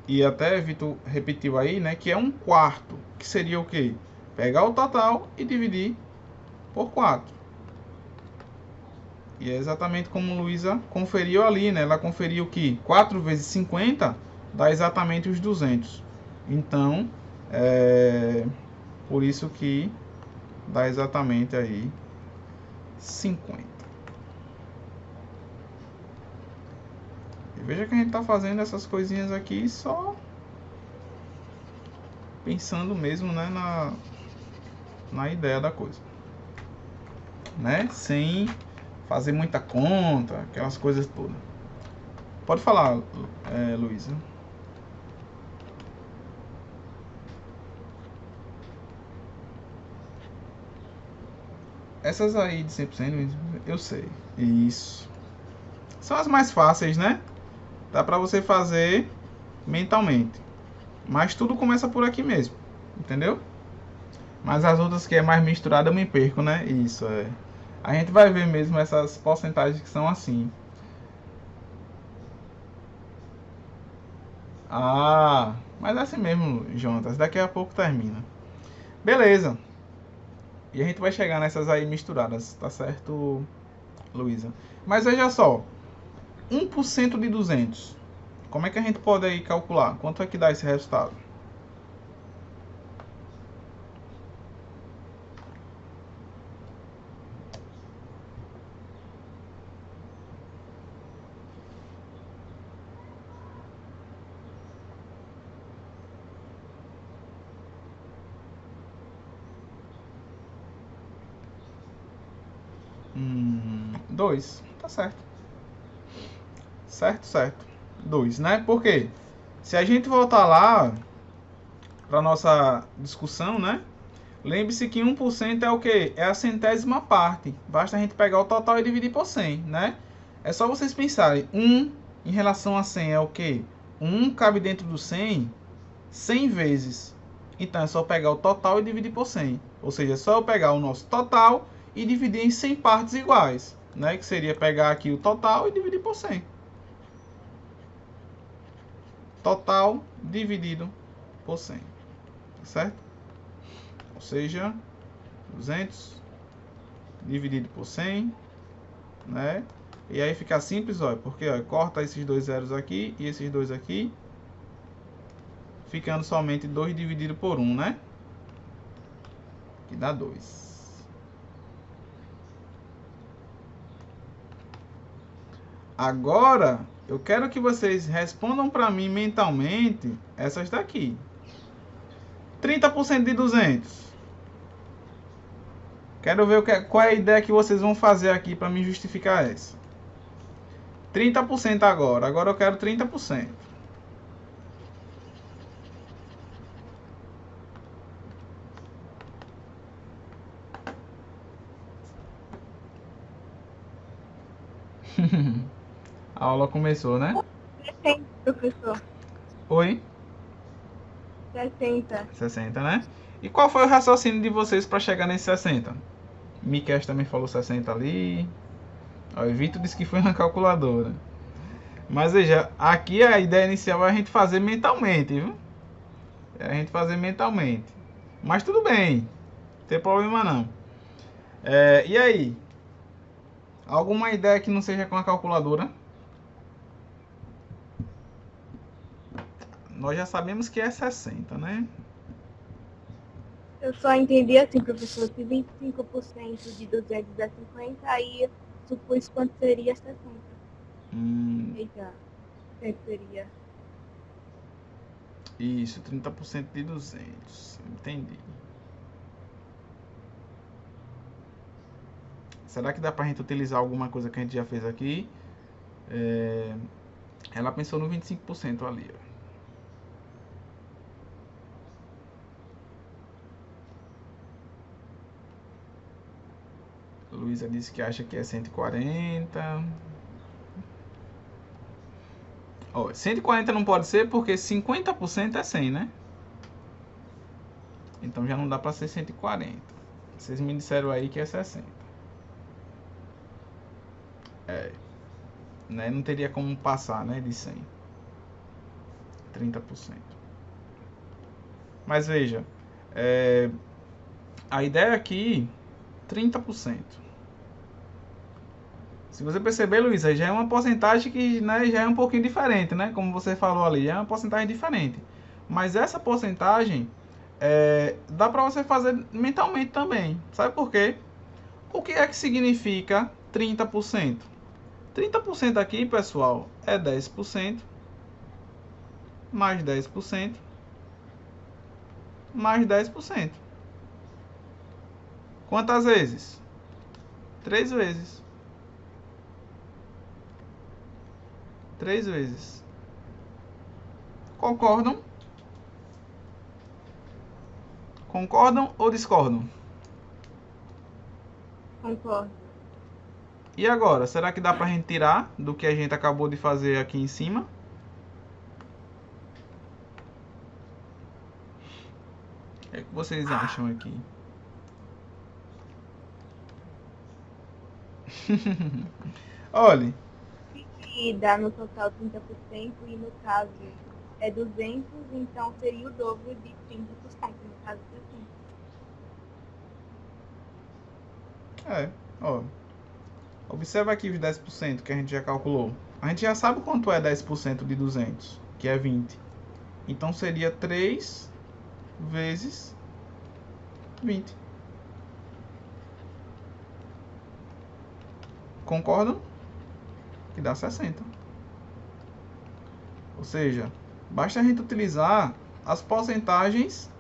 e até Vitor repetiu aí, né, que é um quarto, que seria o quê? Pegar o total e dividir por 4. E é exatamente como Luísa conferiu ali, né? Ela conferiu que 4 vezes 50 dá exatamente os 200. Então, por isso que dá exatamente aí 50. Veja que a gente tá fazendo essas coisinhas aqui só pensando mesmo, né, na ideia da coisa, né? Sem fazer muita conta, aquelas coisas todas. Pode falar, Luísa. Essas aí de 100%, eu sei. Isso. São as mais fáceis, né? Dá pra você fazer mentalmente. Mas tudo começa por aqui mesmo. Entendeu? Mas as outras que é mais misturada eu me perco, né? Isso, é. A gente vai ver mesmo essas porcentagens que são assim. Ah, mas é assim mesmo, Jonas. Daqui a pouco termina. Beleza. E a gente vai chegar nessas aí misturadas, tá certo, Luísa? Mas veja só. 1% de 200. Como é que a gente pode aí calcular? Quanto é que dá esse resultado? Dois. Tá certo. Certo. 2, né? Por quê? Se a gente voltar lá para nossa discussão, né? Lembre-se que 1% é o quê? É a centésima parte. Basta a gente pegar o total e dividir por 100, né? É só vocês pensarem. 1 em relação a 100 é o quê? 1 cabe dentro do 100 vezes. Então é só pegar o total e dividir por 100. Ou seja, é só eu pegar o nosso total e dividir em 100 partes iguais, né? Que seria pegar aqui o total e dividir por 100. Total dividido por 100. Certo? Ou seja, 200 dividido por 100, né? E aí fica simples, ó, porque ó, corta esses dois zeros aqui e esses dois aqui, ficando somente 2 dividido por 1, né? Que dá 2. Agora, eu quero que vocês respondam para mim mentalmente essas daqui. 30% de 200. Quero ver qual é a ideia que vocês vão fazer aqui para me justificar essa. 30% agora. Agora eu quero 30%. A aula começou, né? 60, professor. Oi? 60. 60, né? E qual foi o raciocínio de vocês para chegar nesse 60? Miquel também falou 60 ali. O Vitor disse que foi na calculadora. Mas veja, aqui a ideia inicial é a gente fazer mentalmente, viu? É a gente fazer mentalmente. Mas tudo bem, não tem problema não. E aí? Alguma ideia que não seja com a calculadora? Nós já sabemos que é 60, né? Eu só entendi assim, professor, se 25% de 200 é 50, aí supus quanto seria 60. Eita, quanto seria? Isso, 30% de 200. Entendi. Será que dá pra gente utilizar alguma coisa que a gente já fez aqui? Ela pensou no 25% ali, ó. Luísa disse que acha que é 140. Ó, 140 não pode ser porque 50% é 100, né? Então já não dá pra ser 140. Vocês me disseram aí que é 60. Né? Não teria como passar, né, de 100. 30%. Mas veja, a ideia aqui, 30%. Se você perceber, Luísa, já é uma porcentagem que, né, já é um pouquinho diferente, né? Como você falou ali, já é uma porcentagem diferente. Mas essa porcentagem dá para você fazer mentalmente também. Sabe por quê? O que é que significa 30%? 30% aqui, pessoal, é 10%, mais 10%, mais 10%. Quantas vezes? 3 vezes. 3 vezes. Concordam? Concordam ou discordam? Concordo. E agora, será que dá pra gente tirar do que a gente acabou de fazer aqui em cima? O que é que vocês acham aqui? Olhe. E dá no total 30% e no caso é 200, então seria o dobro de 30%, no caso de 30. Ó. Observa aqui os 10% que a gente já calculou. A gente já sabe quanto é 10% de 200, que é 20. Então seria 3 vezes 20. Concordam? Que dá 60. Ou seja, basta a gente utilizar as porcentagens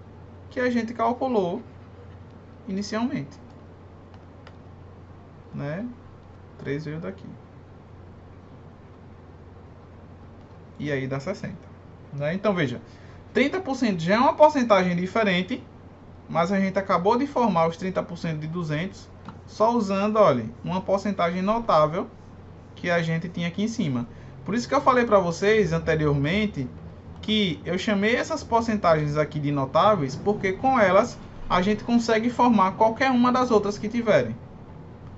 que a gente calculou inicialmente. Né? 3 veio daqui. E aí dá 60. Né? Então veja, 30% já é uma porcentagem diferente, mas a gente acabou de formar os 30% de 200 só usando, olha, uma porcentagem notável que a gente tinha aqui em cima. Por isso que eu falei para vocês anteriormente que eu chamei essas porcentagens aqui de notáveis, porque com elas a gente consegue formar qualquer uma das outras que tiverem.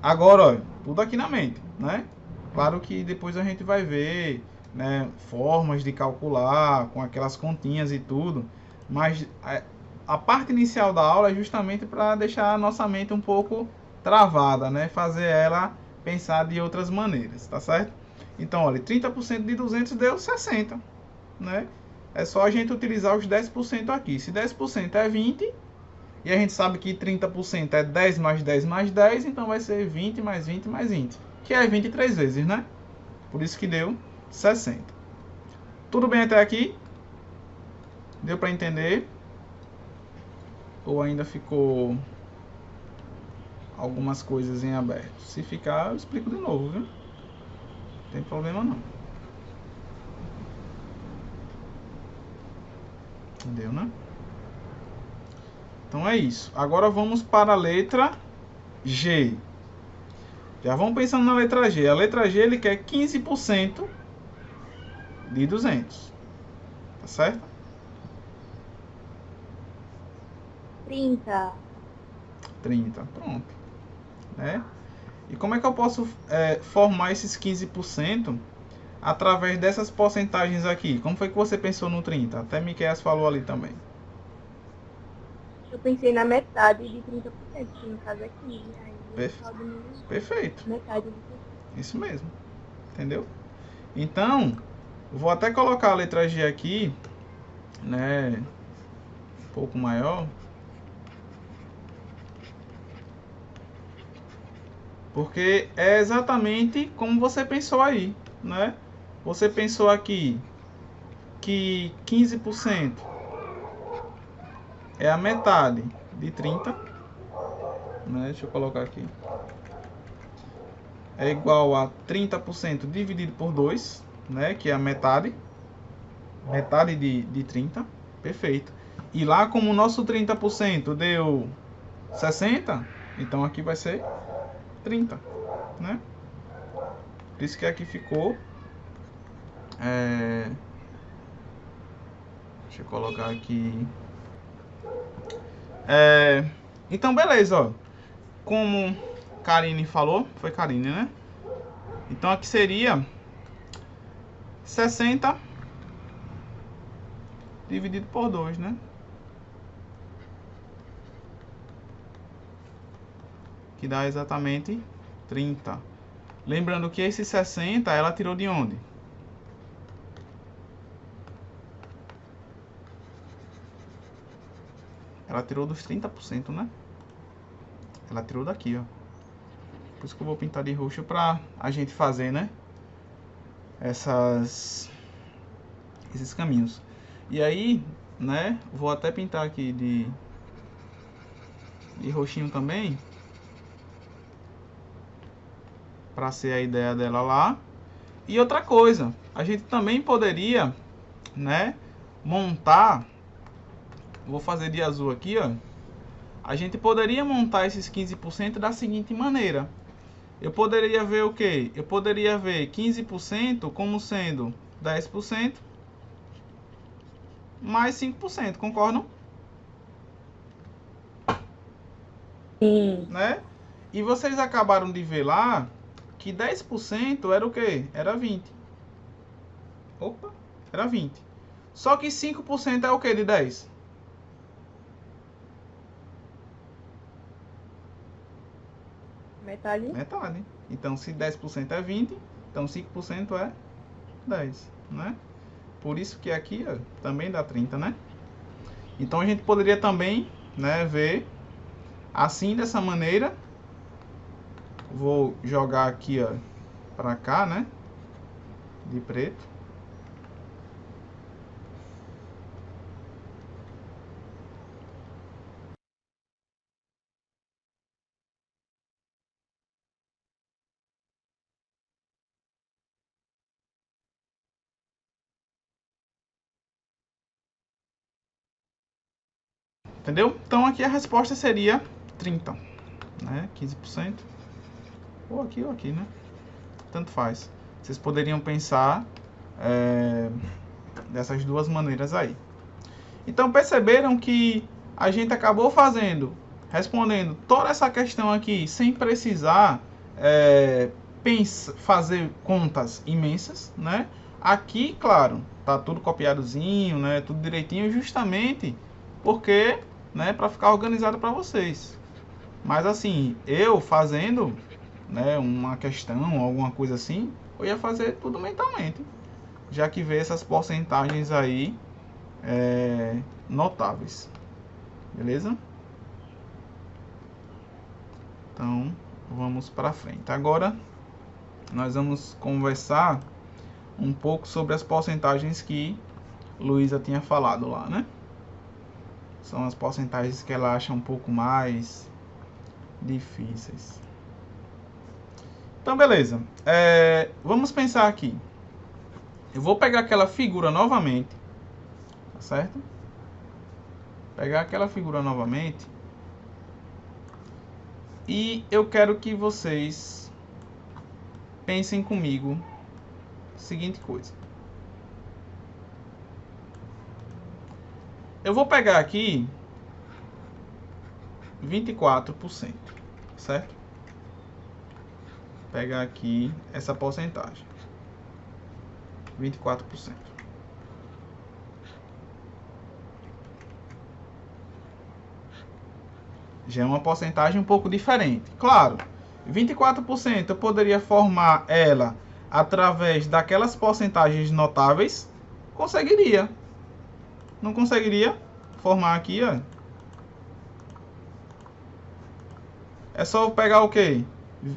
Agora, olha, tudo aqui na mente, né? Claro que depois a gente vai ver, né, formas de calcular com aquelas continhas e tudo, mas a parte inicial da aula é justamente para deixar a nossa mente um pouco travada, né? Fazer ela pensar de outras maneiras, tá certo? Então, olha, 30% de 200 deu 60, né? É só a gente utilizar os 10% aqui. Se 10% é 20, e a gente sabe que 30% é 10 mais 10 mais 10, então vai ser 20 mais 20 mais 20, que é 23 vezes, né? Por isso que deu 60. Tudo bem até aqui? Deu para entender? Ou ainda ficou algumas coisas em aberto? Se ficar, eu explico de novo, viu? Não tem problema não. Entendeu, né? Então é isso. Agora vamos para a letra G. Já vamos pensando na letra G. A letra G ele quer 15% de 200. Tá certo? 30. 30. Pronto. Né? E como é que eu posso formar esses 15% através dessas porcentagens aqui? Como foi que você pensou no 30? Até Miqueias falou ali também. Eu pensei na metade de 30%, que no caso é 15. Aí Perfeito. Metade de 30%. Isso mesmo. Entendeu? Então, eu vou até colocar a letra G aqui, né? Um pouco maior. Porque é exatamente como você pensou aí, né? Você pensou aqui que 15% é a metade de 30, né? Deixa eu colocar aqui. É igual a 30% dividido por 2, né? Que é a metade. Metade de 30. Perfeito. E lá, como o nosso 30% deu 60, então aqui vai ser 30, né? Por isso que aqui ficou... Deixa eu colocar aqui... Então, beleza, ó. Como Karine falou, foi Karine, né? Então aqui seria 60 dividido por 2, né? Que dá exatamente 30. Lembrando que esse 60 ela tirou de onde? Ela tirou dos 30%, né? Ela tirou daqui, ó. Por isso que eu vou pintar de roxo pra a gente fazer, né? esses caminhos. E aí, né, vou até pintar aqui de roxinho também, para ser a ideia dela lá. E outra coisa, a gente também poderia, né, montar, vou fazer de azul aqui, ó. A gente poderia montar esses 15% da seguinte maneira. Eu poderia ver o quê? Eu poderia ver 15% como sendo 10% mais 5%, concordam? Sim. Né? E vocês acabaram de ver lá que 10% era o quê? Era 20. Opa, era 20. Só que 5% é o quê de 10? Metade. Metade. Então, se 10% é 20, então 5% é 10, né? Por isso que aqui, ó, também dá 30, né? Então, a gente poderia também, né, ver assim, dessa maneira. Vou jogar aqui, ó, pra cá, né? De preto. Entendeu? Então aqui a resposta seria 30, né? 15%. Ou aqui, né? Tanto faz. Vocês poderiam pensar dessas duas maneiras aí. Então perceberam que a gente acabou respondendo toda essa questão aqui sem precisar fazer contas imensas, né? Aqui, claro, tá tudo copiadozinho, né? Tudo direitinho, justamente porque, né, para ficar organizado para vocês. Mas assim, eu fazendo, né, uma questão, alguma coisa assim, eu ia fazer tudo mentalmente, já que vê essas porcentagens aí notáveis. Beleza? Então, vamos para frente. Agora, nós vamos conversar um pouco sobre as porcentagens que Luísa tinha falado lá, né? São as porcentagens que ela acha um pouco mais difíceis. Então, beleza. Vamos pensar aqui. Eu vou pegar aquela figura novamente, tá certo? Pegar aquela figura novamente. E eu quero que vocês pensem comigo a seguinte coisa. Eu vou pegar aqui 24%, certo? Vou pegar aqui essa porcentagem. 24%. Já é uma porcentagem um pouco diferente. Claro, 24% eu poderia formar ela através daquelas porcentagens notáveis. Conseguiria. Não conseguiria formar aqui, ó. É só pegar o quê?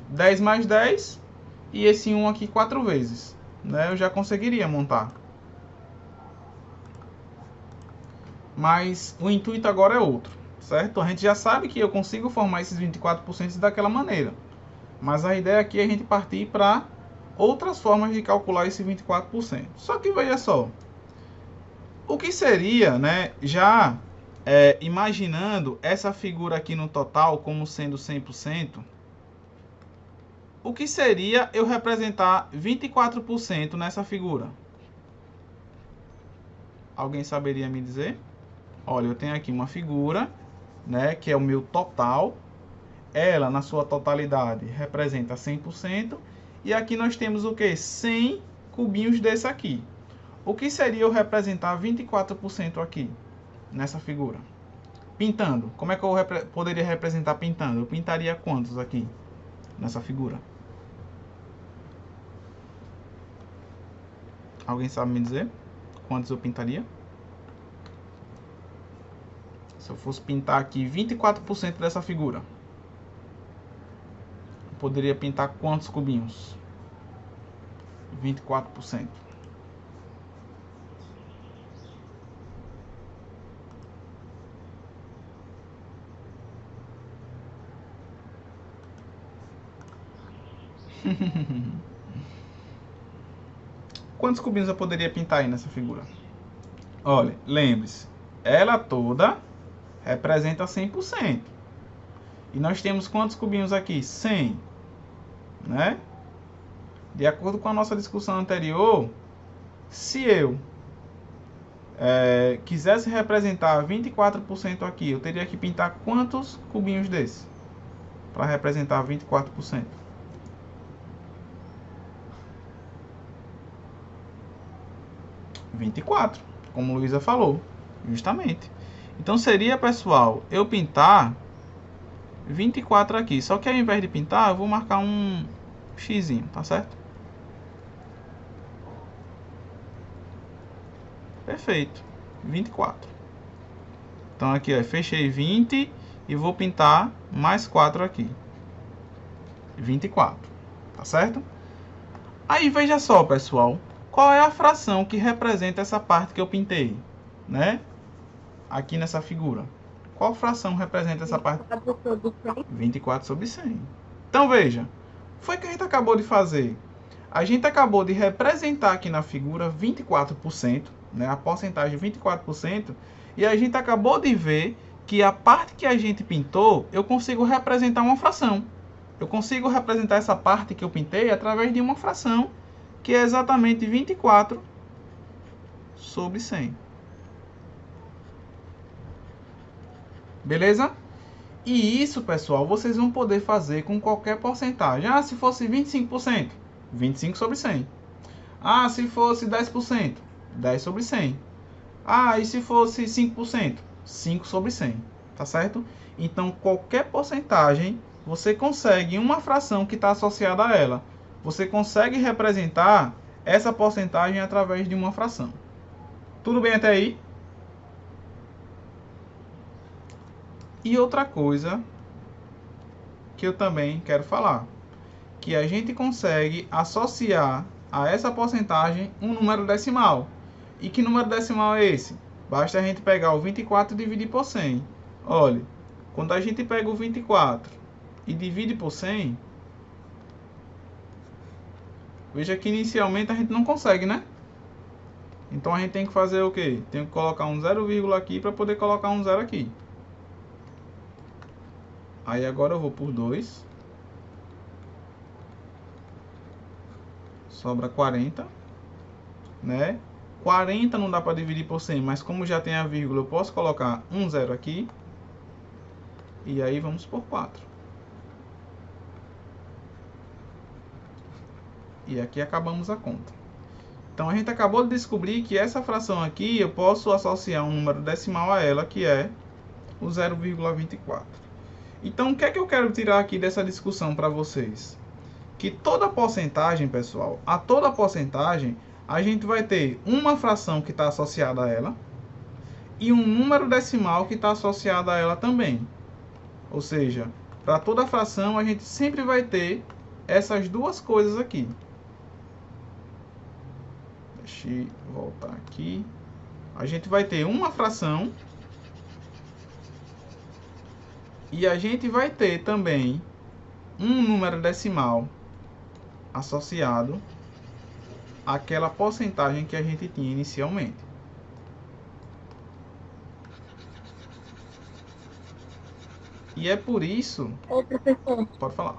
10 mais 10 e esse 1 aqui 4 vezes, né? Eu já conseguiria montar. Mas o intuito agora é outro, certo? A gente já sabe que eu consigo formar esses 24% daquela maneira. Mas a ideia aqui é a gente partir para outras formas de calcular esse 24%. Só que veja só, o que seria, né, já imaginando essa figura aqui no total como sendo 100%, o que seria eu representar 24% nessa figura? Alguém saberia me dizer? Olha, eu tenho aqui uma figura, né, que é o meu total. Ela, na sua totalidade, representa 100%. E aqui nós temos o que? 100 cubinhos desse aqui. O que seria eu representar 24% aqui, nessa figura? Pintando. Como é que eu poderia representar pintando? Eu pintaria quantos aqui, nessa figura? Alguém sabe me dizer quantos eu pintaria? Se eu fosse pintar aqui 24% dessa figura, eu poderia pintar quantos cubinhos? 24%. Quantos cubinhos eu poderia pintar aí nessa figura? Olha, lembre-se, ela toda representa 100%. E nós temos quantos cubinhos aqui? 100, né? De acordo com a nossa discussão anterior, se eu quisesse representar 24% aqui, eu teria que pintar quantos cubinhos desse para representar 24%? (24), como Luísa falou, justamente. Então seria, pessoal, eu pintar 24 aqui. Só que ao invés de pintar, eu vou marcar um xizinho, tá certo? Perfeito. 24. Então aqui, ó, fechei 20 e vou pintar mais 4 aqui. 24. Tá certo? Aí veja só, pessoal. Qual é a fração que representa essa parte que eu pintei, né? Aqui nessa figura. Qual fração representa essa parte? 24 sobre 100. Então veja, foi o que a gente acabou de fazer. A gente acabou de representar aqui na figura 24%, né? A porcentagem 24%, e a gente acabou de ver que a parte que a gente pintou, eu consigo representar uma fração. Eu consigo representar essa parte que eu pintei através de uma fração, que é exatamente 24 sobre 100. Beleza? E isso, pessoal, vocês vão poder fazer com qualquer porcentagem. Ah, se fosse 25%, 25 sobre 100. Ah, se fosse 10%, 10 sobre 100. Ah, e se fosse 5%, 5 sobre 100. Tá certo? Então, qualquer porcentagem, você consegue uma fração que está associada a ela. Você consegue representar essa porcentagem através de uma fração. Tudo bem até aí? E outra coisa que eu também quero falar, que a gente consegue associar a essa porcentagem um número decimal. E que número decimal é esse? Basta a gente pegar o 24 e dividir por 100. Olha, quando a gente pega o 24 e divide por 100, veja que inicialmente a gente não consegue, né? Então a gente tem que fazer o quê? Tem que colocar um 0, aqui para poder colocar um 0 aqui. Aí agora eu vou por 2. Sobra 40, né? 40 não dá para dividir por 100, mas como já tem a vírgula, eu posso colocar um 0 aqui. E aí vamos por 4. E aqui acabamos a conta. Então a gente acabou de descobrir que essa fração aqui eu posso associar um número decimal a ela, que é o 0,24. Então o que é que eu quero tirar aqui dessa discussão para vocês? Que toda porcentagem, pessoal, a toda porcentagem, a gente vai ter uma fração que está associada a ela e um número decimal que está associado a ela também. Ou seja, para toda fração a gente sempre vai ter essas duas coisas aqui. Deixa eu voltar aqui. A gente vai ter uma fração e a gente vai ter também um número decimal associado àquela porcentagem que a gente tinha inicialmente. E é por isso... Ô, professor. Pode falar.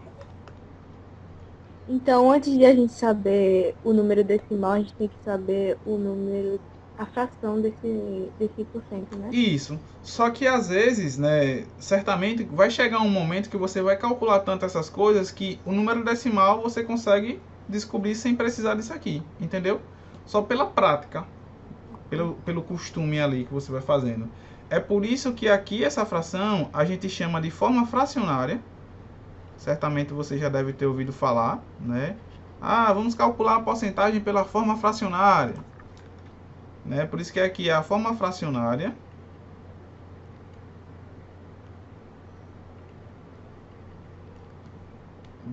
Então, antes de a gente saber o número decimal, a gente tem que saber o número, a fração desse porcento, né? Isso. Só que às vezes, né, certamente vai chegar um momento que você vai calcular tanto essas coisas que o número decimal você consegue descobrir sem precisar disso aqui, entendeu? Só pela prática, pelo costume ali que você vai fazendo. É por isso que aqui essa fração a gente chama de forma fracionária. Certamente você já deve ter ouvido falar, né? Ah, vamos calcular a porcentagem pela forma fracionária, né? Por isso que aqui é a forma fracionária.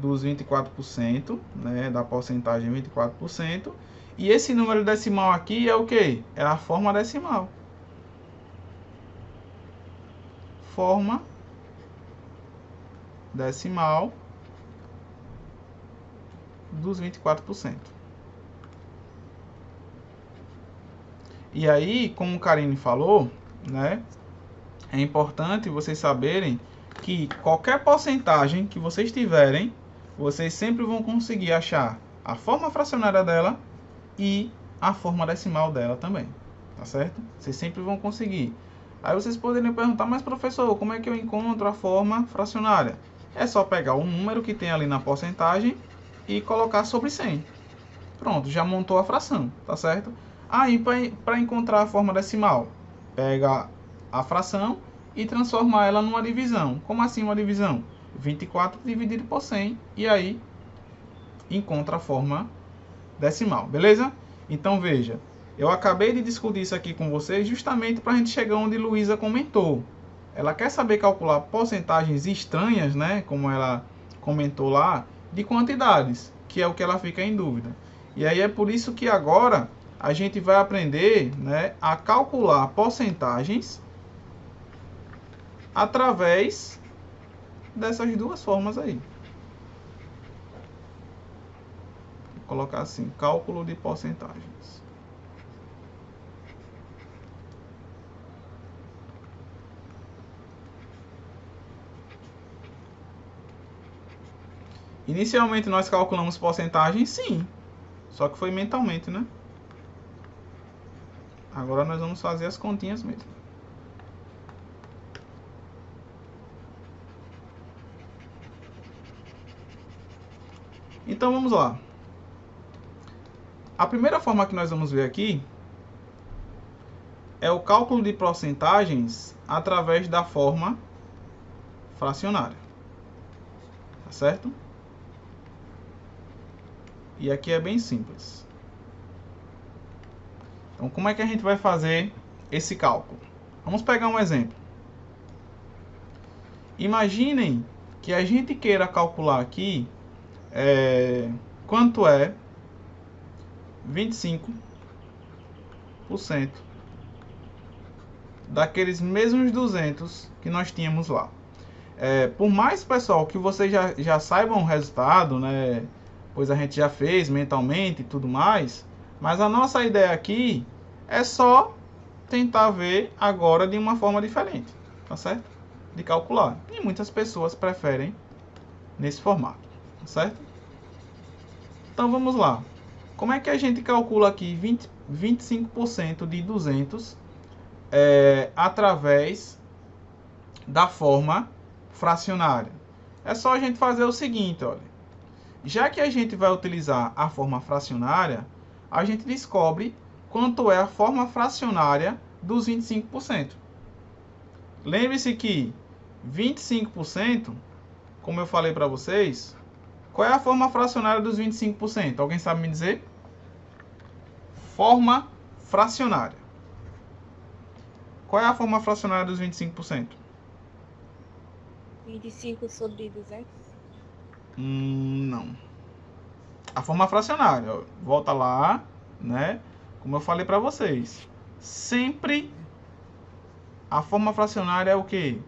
dos 24%, né, da porcentagem 24%. E esse número decimal aqui é o que? É a forma decimal. Forma decimal dos 24%. E aí, como o Karine falou, né, é importante vocês saberem que qualquer porcentagem que vocês tiverem, vocês sempre vão conseguir achar a forma fracionária dela e a forma decimal dela também, tá certo? Vocês sempre vão conseguir. Aí vocês poderiam perguntar, mas professor, como é que eu encontro a forma fracionária? É só pegar o número que tem ali na porcentagem e colocar sobre 100. Pronto, já montou a fração, tá certo? Aí, para encontrar a forma decimal, pega a fração e transforma ela numa divisão. Como assim uma divisão? 24 dividido por 100, e aí encontra a forma decimal, beleza? Então veja, eu acabei de discutir isso aqui com vocês justamente para a gente chegar onde Luísa comentou. Ela quer saber calcular porcentagens estranhas, né, como ela comentou lá, de quantidades, que é o que ela fica em dúvida. E aí é por isso que agora a gente vai aprender, né, a calcular porcentagens através dessas duas formas aí. Vou colocar assim, cálculo de porcentagens. Inicialmente nós calculamos porcentagens, sim. Só que foi mentalmente, né? Agora nós vamos fazer as continhas mesmo. Então vamos lá. A primeira forma que nós vamos ver aqui é o cálculo de porcentagens através da forma fracionária. Tá certo? E aqui é bem simples. Então, como é que a gente vai fazer esse cálculo? Vamos pegar um exemplo. Imaginem que a gente queira calcular aqui quanto é 25% daqueles mesmos 200 que nós tínhamos lá. Por mais, pessoal, que vocês já saibam o resultado, né? Pois a gente já fez mentalmente e tudo mais. Mas a nossa ideia aqui é só tentar ver agora de uma forma diferente, tá certo? De calcular. E muitas pessoas preferem nesse formato, tá certo? Então vamos lá. Como é que a gente calcula aqui 25% de 200 através da forma fracionária? É só a gente fazer o seguinte, olha. Já que a gente vai utilizar a forma fracionária, a gente descobre quanto é a forma fracionária dos 25%. Lembre-se que 25%, como eu falei para vocês, qual é a forma fracionária dos 25%? Alguém sabe me dizer? Forma fracionária. Qual é a forma fracionária dos 25%? 25 sobre 200? Não. A forma fracionária, ó, volta lá, né? Como eu falei para vocês, sempre a forma fracionária é o quê?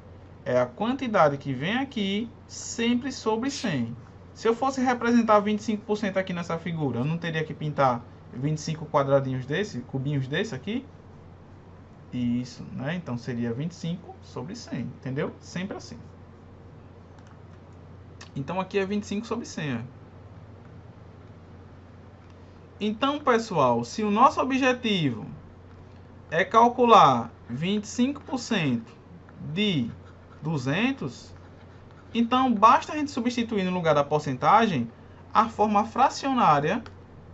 É a quantidade que vem aqui sempre sobre 100. Se eu fosse representar 25% aqui nessa figura, eu não teria que pintar 25 quadradinhos desse, cubinhos desse aqui? Isso, né? Então seria 25 sobre 100, entendeu? Sempre assim. Então aqui é 25 sobre 100. Ó. Então, pessoal, se o nosso objetivo é calcular 25% de 200, então basta a gente substituir no lugar da porcentagem a forma fracionária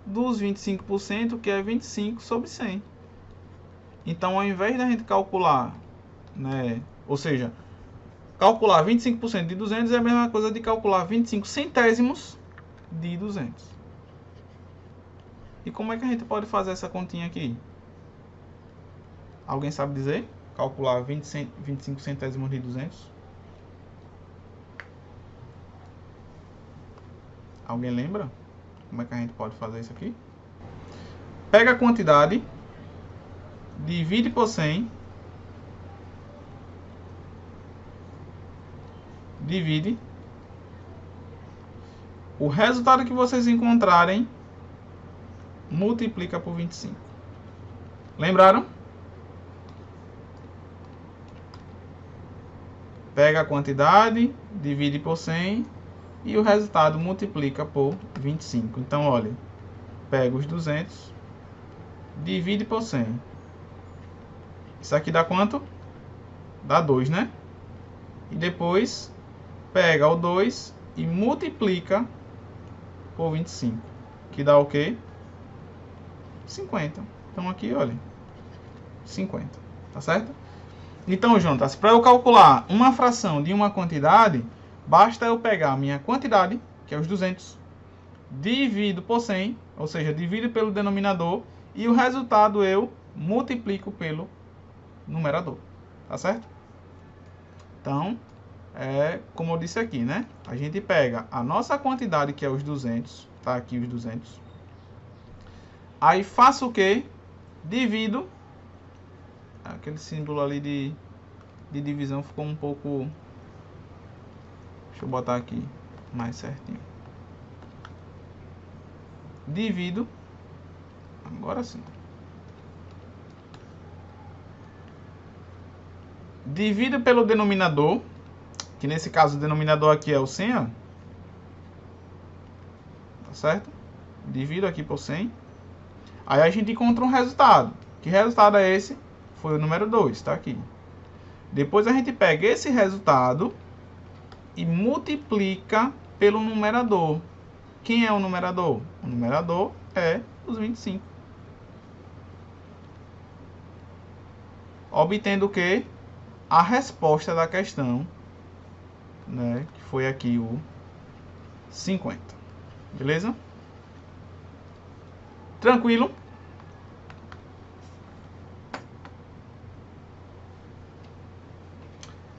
dos 25%, que é 25 sobre 100. Então, ao invés da gente calcular, né, ou seja, calcular 25% de 200 é a mesma coisa de calcular 25 centésimos de 200. E como é que a gente pode fazer essa continha aqui? Alguém sabe dizer? Calcular 25 centésimos de 200? Alguém lembra? Como é que a gente pode fazer isso aqui? Pega a quantidade, divide por 100, divide. O resultado que vocês encontrarem, multiplica por 25. Lembraram? Pega a quantidade, divide por 100 e o resultado multiplica por 25. Então, olha, pega os 200, divide por 100. Isso aqui dá quanto? Dá 2, né? E depois pega o 2 e multiplica por 25, que dá o quê? 50. Então aqui, olha, 50, tá certo? Então, Jonas, para eu calcular uma fração de uma quantidade, basta eu pegar a minha quantidade, que é os 200, divido por 100, ou seja, divido pelo denominador, e o resultado eu multiplico pelo numerador, tá certo? Então, como eu disse aqui, né? A gente pega a nossa quantidade, que é os 200, tá aqui os 200. Aí faço o quê? Divido. Aquele símbolo ali de divisão ficou um pouco... Deixa eu botar aqui mais certinho. Divido. Agora sim. Divido pelo denominador, que nesse caso o denominador aqui é o 100, ó. Tá certo? Divido aqui por 100. Aí a gente encontra um resultado. Que resultado é esse? Foi o número 2, tá aqui. Depois a gente pega esse resultado e multiplica pelo numerador. Quem é o numerador? O numerador é os 25. Obtendo o quê? A resposta da questão, né, que foi aqui o 50. Beleza? Tranquilo?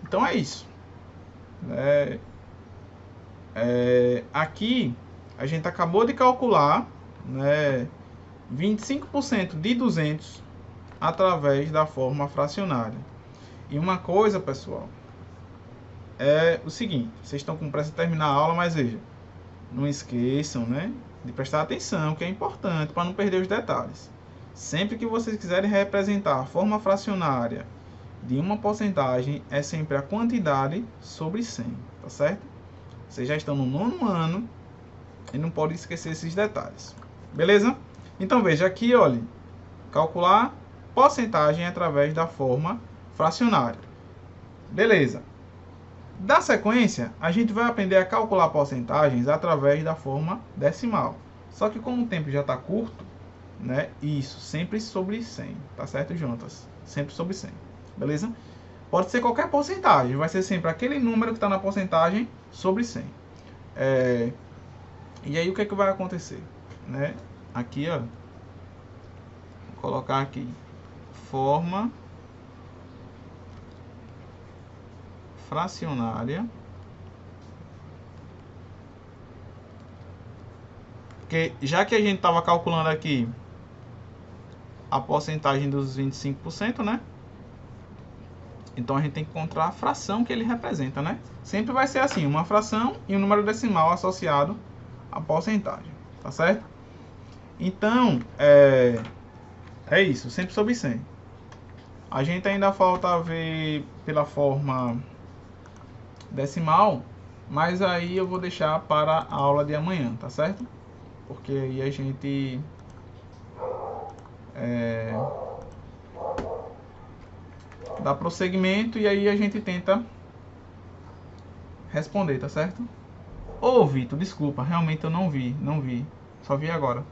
Então é isso. Aqui a gente acabou de calcular, né, 25% de 200 através da forma fracionária. E uma coisa, pessoal, é o seguinte: vocês estão com pressa de terminar a aula, mas veja, não esqueçam, né, de prestar atenção, que é importante para não perder os detalhes. Sempre que vocês quiserem representar a forma fracionária de uma porcentagem, é sempre a quantidade sobre 100, tá certo? Vocês já estão no 9º ano e não podem esquecer esses detalhes, beleza? Então veja aqui, olha, calcular porcentagem através da forma fracionária. Beleza. Da sequência, a gente vai aprender a calcular porcentagens através da forma decimal. Só que como o tempo já está curto, né? Isso, sempre sobre 100, tá certo, Jonas? Sempre sobre 100, beleza? Pode ser qualquer porcentagem, vai ser sempre aquele número que está na porcentagem sobre 100. E aí o que é que vai acontecer? Né? Aqui, ó, vou colocar aqui, forma fracionária, porque já que a gente estava calculando aqui a porcentagem dos 25%, né? Então a gente tem que encontrar a fração que ele representa, né? Sempre vai ser assim, uma fração e um número decimal associado à porcentagem, tá certo? Então, é isso, sempre sobre 100. A gente ainda falta ver pela forma decimal, mas aí eu vou deixar para a aula de amanhã, tá certo? Porque aí a gente dá prosseguimento e aí a gente tenta responder, tá certo? Ô, Vitor, desculpa, realmente eu não vi, só vi agora.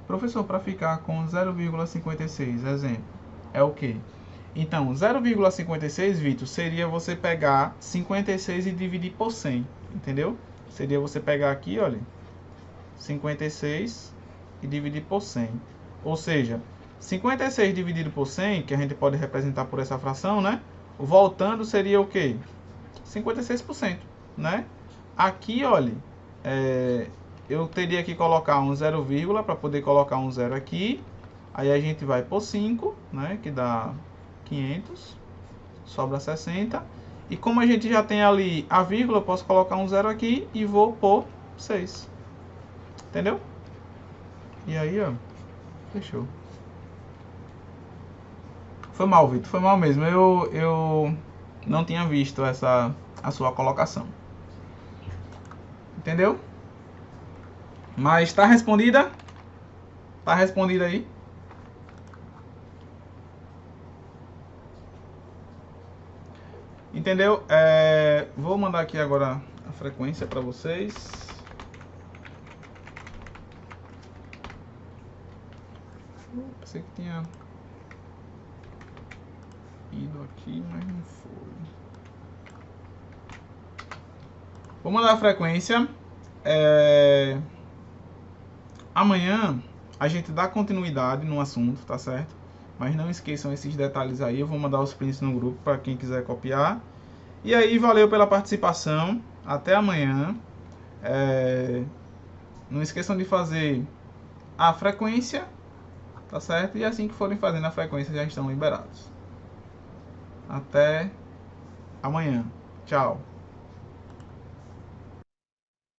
Professor, para ficar com 0,56, exemplo, é o quê? Então, 0,56, Vitor, seria você pegar 56 e dividir por 100, entendeu? Seria você pegar aqui, olha, 56 e dividir por 100. Ou seja, 56 dividido por 100, que a gente pode representar por essa fração, né? O voltando seria o quê? 56%, né? Aqui, olha, eu teria que colocar um 0, para poder colocar um 0 aqui. Aí a gente vai por 5, né, que dá 500, sobra 60. E como a gente já tem ali a vírgula, eu posso colocar um 0 aqui e vou por 6. Entendeu? E aí, ó, fechou. Foi mal, Vitor, foi mal mesmo. Eu não tinha visto a sua colocação. Entendeu? Mas tá respondida? Tá respondida aí? Entendeu? Vou mandar aqui agora a frequência para vocês. Pensei que tinha ido aqui, mas não foi. Vou mandar a frequência. Amanhã a gente dá continuidade no assunto, tá certo? Mas não esqueçam esses detalhes aí. Eu vou mandar os prints no grupo para quem quiser copiar. E aí, valeu pela participação. Até amanhã. Não esqueçam de fazer a frequência, tá certo? E assim que forem fazendo a frequência, já estão liberados. Até amanhã. Tchau.